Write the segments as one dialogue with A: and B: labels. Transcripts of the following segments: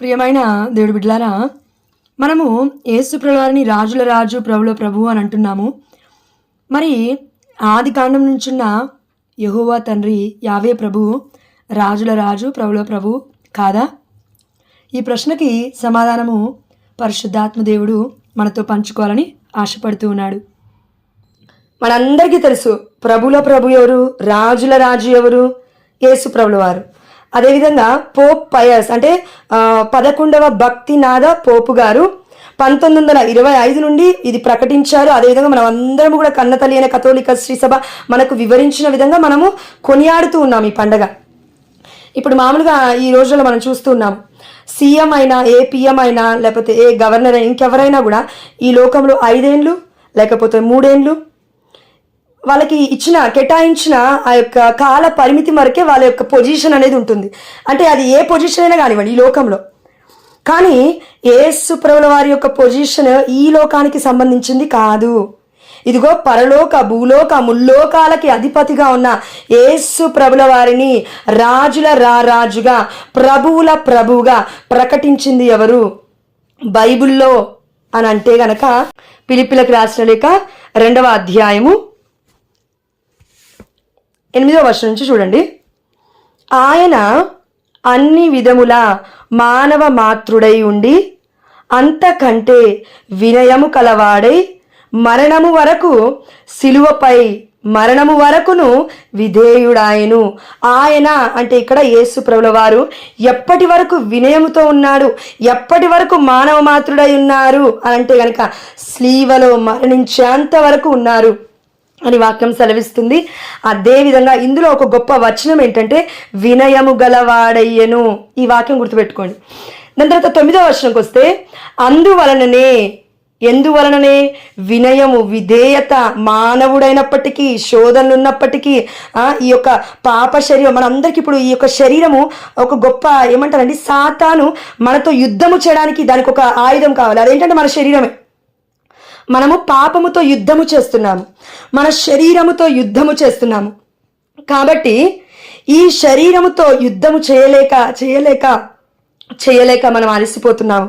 A: ప్రియమైన దేవుడి బిడ్డలారా, మనము యేసు ప్రభువారిని రాజుల రాజు ప్రభుల ప్రభు అని అంటున్నాము. మరి ఆది కాండం నుంచున్న యెహోవా తండ్రి యావే ప్రభు రాజుల రాజు ప్రభుల ప్రభు కాదా? ఈ ప్రశ్నకి సమాధానము పరిశుద్ధాత్మ దేవుడు మనతో పంచుకోవాలని ఆశపడుతూ ఉన్నాడు. మనందరికీ తెలుసు ప్రభుల ప్రభు ఎవరు, రాజుల రాజు ఎవరు? యేసు ప్రభుల వారు. అదేవిధంగా పోప్ పయస్ అంటే 11వ భక్తినాథ పోపు గారు 1925 నుండి ఇది ప్రకటించారు. అదేవిధంగా మనం అందరం కూడా కన్నతల్లి అయిన కథోలిక శ్రీ సభ మనకు వివరించిన విధంగా మనము కొనియాడుతూ ఉన్నాం ఈ పండగ. ఇప్పుడు మామూలుగా ఈ రోజుల్లో మనం చూస్తూ ఉన్నాం, సీఎం అయినా ఏ పిఎం అయినా లేకపోతే ఏ గవర్నర్ అయినా ఇంకెవరైనా కూడా ఈ లోకంలో 5 ఏళ్ళు లేకపోతే 3 ఏళ్ళు వాళ్ళకి కేటాయించిన ఆ యొక్క కాల పరిమితి వరకే వాళ్ళ యొక్క పొజిషన్ అనేది ఉంటుంది. అంటే అది ఏ పొజిషన్ అయినా కానివ్వండి ఈ లోకంలో. కానీ యేసు ప్రభుల వారి యొక్క పొజిషన్ ఈ లోకానికి సంబంధించింది కాదు. ఇదిగో పరలోక భూలోక ముల్లోకాలకి అధిపతిగా ఉన్న యేసు ప్రభుల వారిని రాజుల రాజుగా ప్రభువుల ప్రభువుగా ప్రకటించింది ఎవరు బైబిల్లో అని అంటే గనక ఫిలిప్పీలకు రాసిన లేఖ 2వ అధ్యాయము 8వ వచనం నుంచి చూడండి. ఆయన అన్ని విధముల మానవ మాతృడై ఉండి అంతకంటే వినయము కలవాడై మరణము వరకు సిలువపై మరణము వరకును విధేయుడాయను. ఆయన అంటే ఇక్కడ యేసు ప్రభుల వారు ఎప్పటి వరకు వినయముతో ఉన్నాడు, ఎప్పటి వరకు మానవ మాతృడై ఉన్నారు అని అంటే గనక స్లీవలో మరణించేంత వరకు ఉన్నారు అని వాక్యం సెలవిస్తుంది. అదేవిధంగా ఇందులో ఒక గొప్ప వచనం ఏంటంటే వినయము గలవాడయ్యను. ఈ వాక్యం గుర్తుపెట్టుకోండి. దాని తర్వాత 9వ వచనంకి వస్తే ఎందువలననే వినయము విధేయత మానవుడైనప్పటికీ శోధనలు ఉన్నప్పటికీ ఈ యొక్క పాప శరీరం మనందరికీ ఇప్పుడు ఈ యొక్క శరీరము ఒక గొప్ప ఏమంటారండి సాతాను మనతో యుద్ధము చేయడానికి దానికి ఒక ఆయుధం కావాలి. అదేంటంటే మన శరీరమే. మనము పాపముతో యుద్ధము చేస్తున్నాము, మన శరీరముతో యుద్ధము చేస్తున్నాము. కాబట్టి ఈ శరీరముతో యుద్ధము చేయలేక మనం అలసిపోతున్నాము.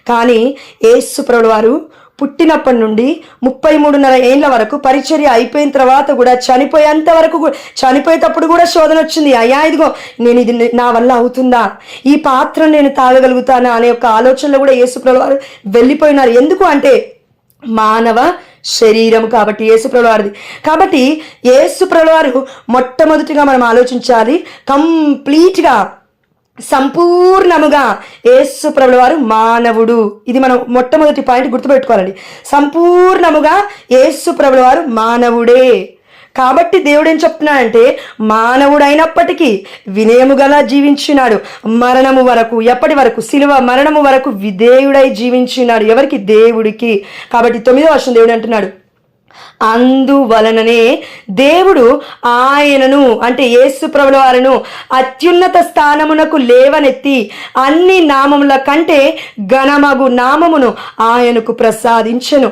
A: కానీ యేసు ప్రభుల వారు పుట్టినప్పటి నుండి 33.5 ఏళ్ల వరకు పరిచర్య అయిపోయిన తర్వాత కూడా చనిపోయేంత వరకు చనిపోయేటప్పుడు కూడా శోధన వచ్చింది. అయ్యా ఇదిగో నేను ఇది నా వల్ల అవుతుందా, ఈ పాత్రను నేను తాగగలుగుతానా అనే ఒక ఆలోచనలో కూడా యేసు ప్రభుల వారు వెళ్ళిపోయినారు. ఎందుకు అంటే మానవ శరీరము కాబట్టి యేసు ప్రభుల వారిది. కాబట్టి యేసు ప్రభుల వారు మొట్టమొదటిగా మనం ఆలోచించాలి, కంప్లీట్గా సంపూర్ణముగా యేసు ప్రభుల వారు మానవుడు. ఇది మనం మొట్టమొదటి పాయింట్ గుర్తుపెట్టుకోవాలండి. సంపూర్ణముగా యేసు ప్రభుల వారు మానవుడే. కాబట్టి దేవుడు ఏం చెప్తున్నాడంటే మానవుడైనప్పటికీ వినయము గల జీవించినాడు మరణము వరకు. ఎప్పటి వరకు? సిలువ మరణము వరకు విధేయుడై జీవించినాడు. ఎవరికి? దేవుడికి. కాబట్టి 9వ వచనం దేవుడు అంటున్నాడు, అందువలననే దేవుడు ఆయనను అంటే యేసు ప్రభుల వారిను అత్యున్నత స్థానమునకు లేవనెత్తి అన్ని నామముల కంటే ఘనమగు నామమును ఆయనకు ప్రసాదించెను.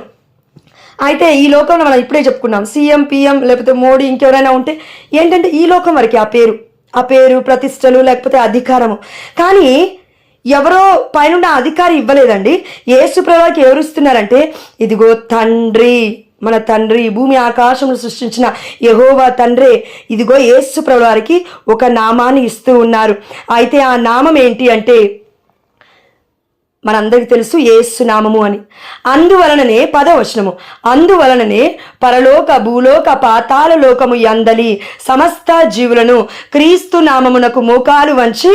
A: అయితే ఈ లోకంలో మనం ఇప్పుడే చెప్పుకున్నాం, సీఎం పిఎం లేకపోతే మోడీ ఇంకెవరైనా ఉంటే ఏంటంటే ఈ లోకం వరకు ఆ పేరు ప్రతిష్టలు లేకపోతే అధికారము. కానీ ఎవరో పైన అధికారి ఇవ్వలేదండి. యేసు ప్రభువుకి ఎవరు ఇస్తున్నారంటే ఇదిగో తండ్రి, మన తండ్రి భూమి ఆకాశమును సృష్టించిన యెహోవా తండ్రే ఇదిగో యేసు ప్రభువు వారికి ఒక నామాన్ని ఇస్తూ ఉన్నారు. అయితే ఆ నామం ఏంటి అంటే మనందరికీ తెలుసు యేసు నామము అని. అందువలననే 10వ వచనము, అందువలననే పరలోక భూలోక పాతాళ లోకము యందలి సమస్త జీవులను క్రీస్తు నామమునకు మోకాలు వంచి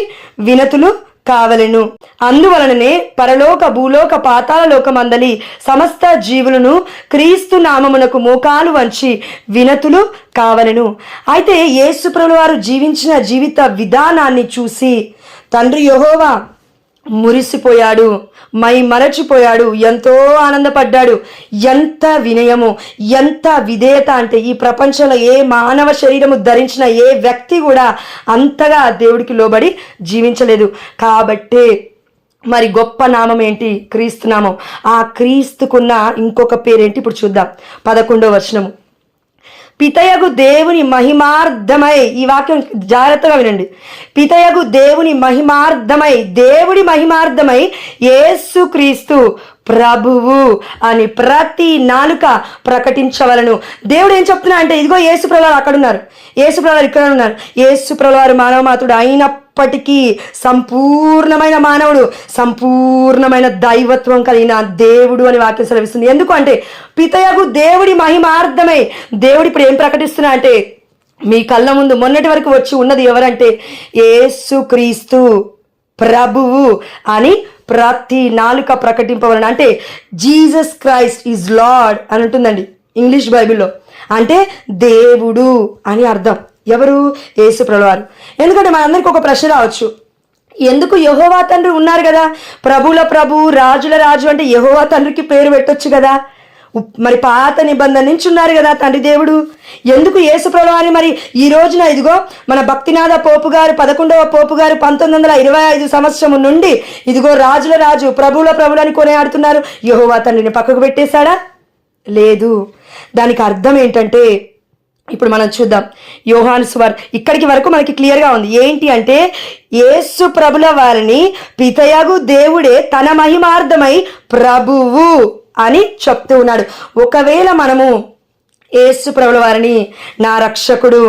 A: వినతులు కావలెను. అందువలననే పరలోక భూలోక పాతాళ లోకమందలి సమస్త జీవులను క్రీస్తు నామమునకు మోకాలు వంచి వినతులు కావలెను. అయితే యేసు ప్రభుల వారు జీవించిన జీవిత విధానాన్ని చూసి తండ్రి యెహోవా మురిసిపోయాడు, మరచిపోయాడు, ఎంతో ఆనందపడ్డాడు. ఎంత వినయము, ఎంత విధేయత అంటే ఈ ప్రపంచంలో ఏ మానవ శరీరము ధరించిన ఏ వ్యక్తి కూడా అంతగా దేవుడికి లోబడి జీవించలేదు. కాబట్టే మరి గొప్ప నామం ఏంటి? క్రీస్తు నామం. ఆ క్రీస్తుకున్న ఇంకొక పేరేంటి ఇప్పుడు చూద్దాం. 11వ వచనము, పితయగు దేవుని మహిమార్థమై, ఈ వాక్యం జాగ్రత్తగా వినండి, పితయగు దేవుని మహిమార్థమై, దేవుడి మహిమార్థమై యేసుక్రీస్తు ప్రభువు అని ప్రతి నాలుక ప్రకటించవలను. దేవుడు ఏం చెప్తున్నా అంటే, ఇదిగో యేసు ప్రభువారు అక్కడ ఉన్నారు, యేసు ప్రభువారు ఇక్కడ ఉన్నారు. యేసు ప్రభువారు మానవ మాతుడు అయినప్పటికీ సంపూర్ణమైన మానవుడు, సంపూర్ణమైన దైవత్వం కలిగిన దేవుడు అని వాక్యం సెలవిస్తుంది. ఎందుకు అంటే, పితయగు దేవుడి మహిమార్థమై, దేవుడు ఇప్పుడు ఏం ప్రకటిస్తున్నా అంటే, మీ కళ్ళ ముందు మొన్నటి వరకు వచ్చి ఉన్నది ఎవరంటే యేసుక్రీస్తు ప్రభువు అని ప్రతి నాలుక ప్రకటింపవలన. అంటే జీసస్ క్రైస్ట్ ఈజ్ లార్డ్ అని ఉంటుందండి ఇంగ్లీష్ బైబిల్లో. అంటే దేవుడు అని అర్థం. ఎవరు? యేసు ప్రభువారు. ఎందుకంటే మనందరికీ ఒక ప్రశ్న రావచ్చు, ఎందుకు యెహోవా తండ్రి ఉన్నారు కదా, ప్రభుల ప్రభు రాజుల రాజు అంటే యెహోవా తండ్రికి పేరు పెట్టొచ్చు కదా, మరి పాత నిబంధన నుంచి ఉన్నారు కదా తండ్రి దేవుడు, ఎందుకు యేసు ప్రభువారిని మరి ఈ రోజున ఇదిగో మన భక్తినాథ పోపు గారు 11వ పోపు గారు 1925 సంవత్సరం నుండి ఇదిగో రాజుల రాజు ప్రభువుల ప్రభులని కొనియాడుతున్నారు? యెహోవా తండ్రిని పక్కకు పెట్టేశాడా? లేదు. దానికి అర్థం ఏంటంటే, ఇప్పుడు మనం చూద్దాం. యోహాను సువార్త ఇక్కడికి వరకు మనకి క్లియర్గా ఉంది. ఏంటి అంటే, యేసు ప్రభుల వారిని పితయగు దేవుడే తన మహిమార్థమై ప్రభువు అని చెప్తూ ఉన్నాడు. ఒకవేళ మనము యేసు ప్రభుల వారిని నా రక్షకుడు,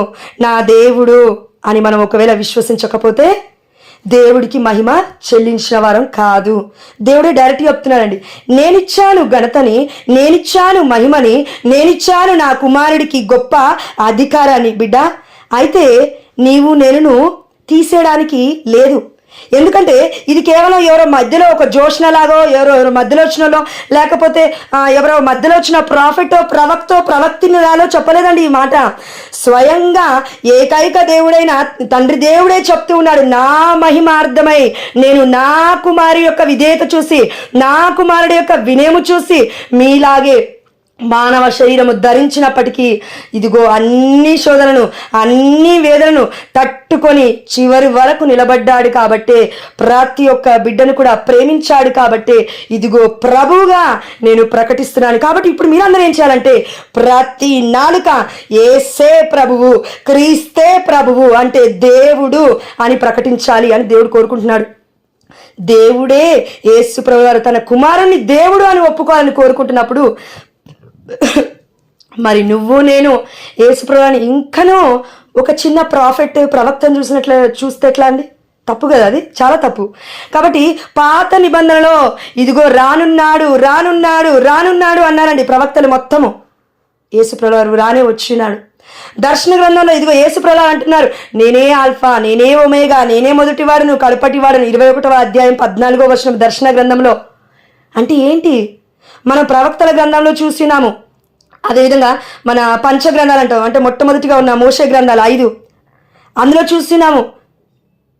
A: నా దేవుడు అని మనం ఒకవేళ విశ్వసించకపోతే దేవుడికి మహిమ చెల్లించిన వారం కాదు. దేవుడే డైరెక్ట్ చెప్తున్నాడండి, నేనిచ్చాను ఘనతని, నేనిచ్చాను మహిమని, నేనిచ్చాను నా కుమారుడికి గొప్ప అధికారాన్ని. బిడ్డ, అయితే నీవు నేను తీసేయడానికి లేదు. ఎందుకంటే ఇది కేవలం ఎవరో మధ్యలో ఒక జోష్నలాగో, ఎవరో మధ్యలో వచ్చినలో, లేకపోతే ఎవరో మధ్యలో వచ్చిన ప్రాఫిటో ప్రవక్తినిలాలో చెప్పలేదండి ఈ మాట. స్వయంగా ఏకైక దేవుడైన తండ్రి దేవుడే చెప్తూ ఉన్నాడు, నా మహిమార్థమై నేను నా కుమారి యొక్క విధేయత చూసి, నా కుమారుడి యొక్క వినయము చూసి మీలాగే మానవ శరీరము ధరించినప్పటికీ ఇదిగో అన్ని శోధనను, అన్ని వేదనను తట్టుకొని చివరి వరకు నిలబడ్డాడు కాబట్టే, ప్రతి ఒక్క బిడ్డను కూడా ప్రేమించాడు కాబట్టే ఇదిగో ప్రభువుగా నేను ప్రకటిస్తున్నాను. కాబట్టి ఇప్పుడు మీరందరూ ఏం చేయాలంటే, ప్రతి నాలుక యేసే ప్రభువు, క్రీస్తే ప్రభువు అంటే దేవుడు అని ప్రకటించాలి అని దేవుడు కోరుకుంటున్నాడు. దేవుడే యేసు ప్రభువారు తన కుమారుని దేవుడు అని ఒప్పుకోవాలని కోరుకుంటున్నప్పుడు, మరి నువ్వు నేను యేసుప్రభుని ఇంకనూ ఒక చిన్న ప్రవక్తను చూస్తే ఎట్లా అండి? తప్పు కదా, అది చాలా తప్పు. కాబట్టి పాత నిబంధనలో ఇదిగో రానున్నాడు రానున్నాడు రానున్నాడు అన్నారండి ప్రవక్తలు మొత్తము. యేసుప్రభువారు రానే వచ్చినాడు. దర్శన గ్రంథంలో ఇదిగో యేసుప్రభువారు అంటున్నారు, నేనే ఆల్ఫా, నేనే ఒమేగా, నేనే మొదటివాడును కడపటివాడును. 21వ అధ్యాయం 14వ వచనం దర్శన గ్రంథంలో. అంటే ఏంటి? మనం ప్రవక్తల గ్రంథంలో చూసినాము. అదేవిధంగా మన పంచగ్రంథాలు అంటాం, అంటే మొట్టమొదటిగా ఉన్న మోషే గ్రంథాలు 5, అందులో చూసినాము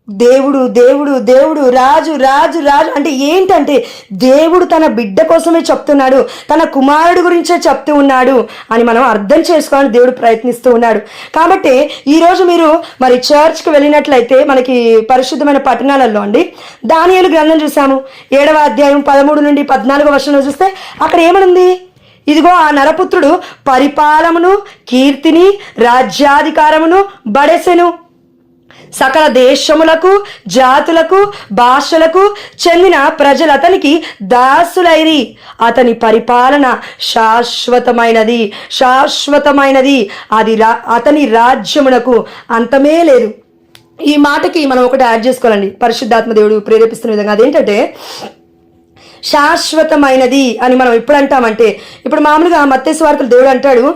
A: దేవుడు దేవుడు దేవుడు, రాజు రాజు రాజు. అంటే ఏంటంటే దేవుడు తన బిడ్డ కోసమే చెప్తున్నాడు, తన కుమారుడు గురించే చెప్తూ ఉన్నాడు అని మనం అర్థం చేసుకోవాలని దేవుడు ప్రయత్నిస్తూ ఉన్నాడు. కాబట్టి ఈరోజు మీరు మరి చర్చ్కి వెళ్ళినట్లయితే మనకి పరిశుద్ధమైన పట్టణాలలో అండి దానియేలు గ్రంథం చూసాము. 7వ అధ్యాయం 13 నుండి 14వ వచనంలో చూస్తే అక్కడ ఏమనుంది? ఇదిగో ఆ నరపుత్రుడు పరిపాలమును, కీర్తిని, రాజ్యాధికారమును బడెసెను. సకల దేశములకు, జాతులకు, భాషలకు చెందిన ప్రజలు అతనికి దాసులైరి. అతని పరిపాలన శాశ్వతమైనది, శాశ్వతమైనది. అతని రాజ్యమునకు అంతమే లేదు. ఈ మాటకి మనం ఒకటి యాడ్ చేసుకోవాలండి, పరిశుద్ధాత్మ దేవుడు ప్రేరేపిస్తున్న విధంగా. అదేంటంటే శాశ్వతమైనది అని మనం ఎప్పుడు అంటామంటే, ఇప్పుడు మామూలుగా మత్తయి సువార్తలో దేవుడు అంటాడు,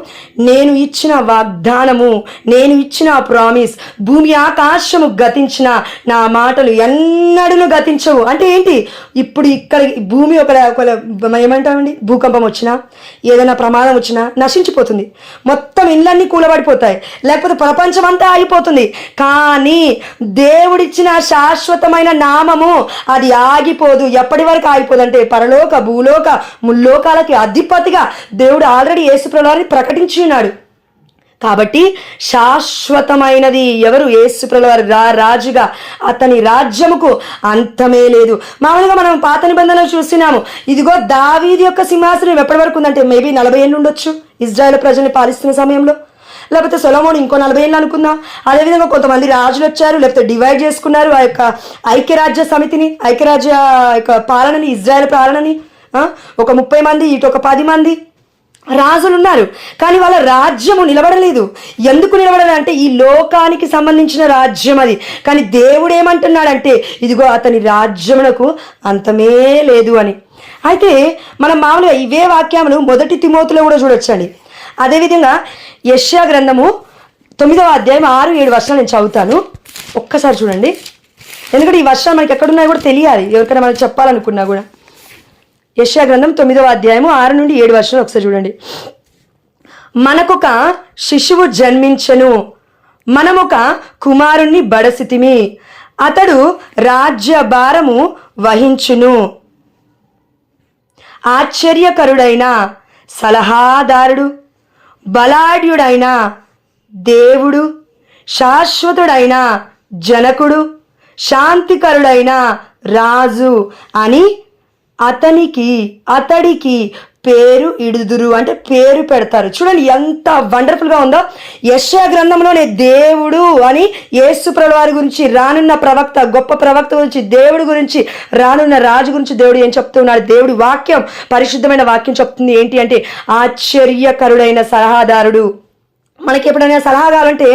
A: నేను ఇచ్చిన వాగ్దానము, నేను ఇచ్చిన ప్రామిస్, భూమి ఆకాశము గతించిన నా మాటలు ఎన్నడూ గతించవు. అంటే ఏంటి? ఇప్పుడు ఇక్కడ భూమి ఒక ఏమంటామండి, భూకంపం వచ్చినా, ఏదైనా ప్రమాదం వచ్చినా నశించిపోతుంది, మొత్తం ఇళ్ళన్నీ కూలబడిపోతాయి, లేకపోతే ప్రపంచం అంతా ఆగిపోతుంది. కానీ దేవుడిచ్చిన శాశ్వతమైన నామము అది ఆగిపోదు. ఎప్పటి వరకు ఆగిపోదు అంటే, పరలోక భూలోక ముల్లోకాలకి అధిపతిగా దేవుడు ఆల్రెడీ యేసు ప్రభువారిని ప్రకటించి ఉన్నాడు. కాబట్టి శాశ్వతమైనది ఎవరు? యేసు ప్రభువారు రాజుగా, అతని రాజ్యముకు అంతమే లేదు. మామూలుగా మనం పాత నిబంధనలు చూసినాము. ఇదిగో దావీదు యొక్క సింహాసనం ఎప్పటి వరకు ఉందంటే మేబీ 40 ఏళ్ళు ఉండొచ్చు ఇజ్రాయెల్ ప్రజల్ని పాలిస్తున్న సమయంలో. లేకపోతే సొలొమోను ఇంకో 40 ఏళ్ళు అనుకుందాం. అదేవిధంగా కొంతమంది రాజులు వచ్చారు, లేకపోతే డివైడ్ చేసుకున్నారు ఆ యొక్క ఐక్యరాజ్య సమితిని, ఐక్యరాజ్య యొక్క పాలనని, ఇజ్రాయెల్ పాలనని. ఒక 30 మంది, ఇటు ఒక 10 మంది రాజులు ఉన్నారు, కానీ వాళ్ళ రాజ్యము నిలబడలేదు. ఎందుకు నిలబడాలంటే ఈ లోకానికి సంబంధించిన రాజ్యం అది. కానీ దేవుడు ఏమంటున్నాడంటే ఇదిగో అతని రాజ్యమునకు అంతమే లేదు అని. అయితే మనం మామూలుగా ఇవే వాక్యములు 1 తిమోతిలో కూడా చూడొచ్చండి. అదేవిధంగా యెషయా గ్రంథము 9వ అధ్యాయం 6-7 వర్షాలు నేను చదువుతాను, ఒక్కసారి చూడండి. ఎందుకంటే ఈ వర్షాలు మనకి ఎక్కడున్నాయో కూడా తెలియాలి, ఎవరికైనా మనకి చెప్పాలనుకున్నా కూడా. యెషయా గ్రంథం 9వ అధ్యాయము 6-7 వర్షాలు ఒకసారి చూడండి. మనకొక శిశువు జన్మించెను, మనమొక కుమారుణ్ణి బడసితిమి, అతడు రాజ్య భారము వహించును. ఆశ్చర్యకరుడైన సలహాదారుడు, బలాఢ్యుడైన దేవుడు, శాశ్వతుడైన జనకుడు, శాంతికరుడైన రాజు అని అతడికి పేరు ఇడుదురు, అంటే పేరు పెడతారు. చూడండి ఎంత వండర్ఫుల్గా ఉందో. యెషయా గ్రంథంలోనే దేవుడు అని యేసు ప్రభువు వారి గురించి, రానున్న ప్రవక్త, గొప్ప ప్రవక్త గురించి, దేవుడి గురించి, రానున్న రాజు గురించి దేవుడు ఏం చెప్తున్నాడు? దేవుడి వాక్యం, పరిశుద్ధమైన వాక్యం చెప్తుంది ఏంటి అంటే ఆశ్చర్యకరుడైన సలహాదారుడు. మనకి ఎప్పుడైనా సలహా కావాలంటే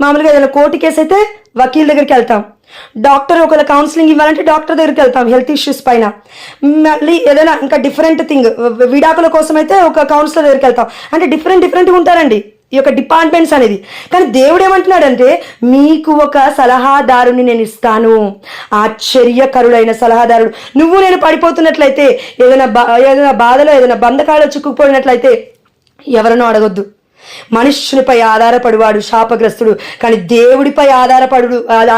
A: మామూలుగా ఏదైనా కోర్టు కేసు అయితే వకీల్ దగ్గరికి వెళ్తాం, డాక్టర్ ఒకవేళ కౌన్సిలింగ్ ఇవ్వాలంటే డాక్టర్ దగ్గరికి వెళ్తాం హెల్త్ ఇష్యూస్ పైన. మళ్ళీ ఏదైనా ఇంకా డిఫరెంట్ థింగ్, విడాకుల కోసం అయితే ఒక కౌన్సిలర్ దగ్గరికి వెళ్తాం. అంటే డిఫరెంట్గా ఉంటారండి ఈ యొక్క డిపార్ట్మెంట్స్ అనేది. కానీ దేవుడు ఏమంటున్నాడంటే మీకు ఒక సలహాదారుని నేను ఇస్తాను, ఆశ్చర్యకరుడైన సలహాదారుడు. నువ్వు నేను పడిపోతున్నట్లయితే, ఏదైనా బాధలో, ఏదైనా బంధకాలలో చిక్కుకుపోయినట్లయితే ఎవరినో అడగొద్దు. మనుష్యునిపై ఆధారపడివాడు శాపగ్రస్తుడు, కానీ దేవుడిపై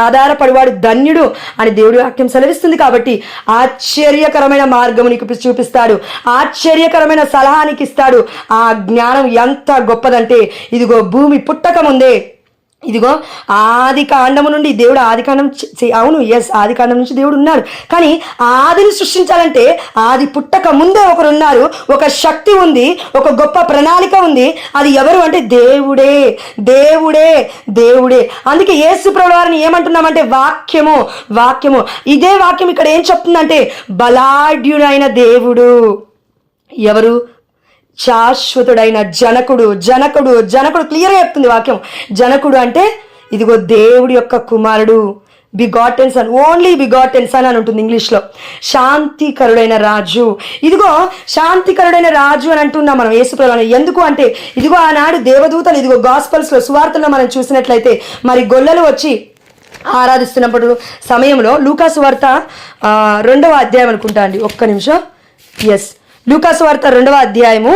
A: ఆధారపడివాడు ధన్యుడు అని దేవుడి వాక్యం సెలవిస్తుంది. కాబట్టి ఆశ్చర్యకరమైన మార్గం నీకు చూపిస్తాడు, ఆశ్చర్యకరమైన సలహా నీకు ఇస్తాడు. ఆ జ్ఞానం ఎంత గొప్పదంటే ఇదిగో భూమి పుట్టక ముందే, ఇదిగో ఆది కాండము నుండి దేవుడు, ఆది కాండం నుంచి దేవుడు ఉన్నాడు. కానీ ఆదిని సృష్టించాలంటే ఆది పుట్టక ముందే ఒకరు ఉన్నారు, ఒక శక్తి ఉంది, ఒక గొప్ప ప్రణాళిక ఉంది. అది ఎవరు అంటే దేవుడే, దేవుడే, దేవుడే. అందుకే యేసు ప్రభువు వారిని ఏమంటున్నామంటే వాక్యము. ఇదే వాక్యం ఇక్కడ ఏం చెప్తుందంటే బలాఢ్యుడైన దేవుడు ఎవరు? శాశ్వతుడైన జనకుడు. క్లియర్గా చెప్తుంది వాక్యం. జనకుడు అంటే ఇదిగో దేవుడి యొక్క కుమారుడు, begotten sun, only begotten sun అని ఉంటుంది ఇంగ్లీష్లో. శాంతికరుడైన రాజు, ఇదిగో శాంతికరుడైన రాజు అని అంటున్నాం మనం యేసు ప్రభువుని. ఎందుకు అంటే ఇదిగో ఆనాడు దేవదూతలు, ఇదిగో గాస్పల్స్లో, సువార్తల్లో మనం చూసినట్లయితే మరి గొల్లలు వచ్చి ఆరాధిస్తున్నప్పుడు సమయంలో లూకాసు వార్త 2వ అధ్యాయం అనుకుంటా అండి, ఒక్క నిమిషం. లూకాసు వార్త 2వ అధ్యాయము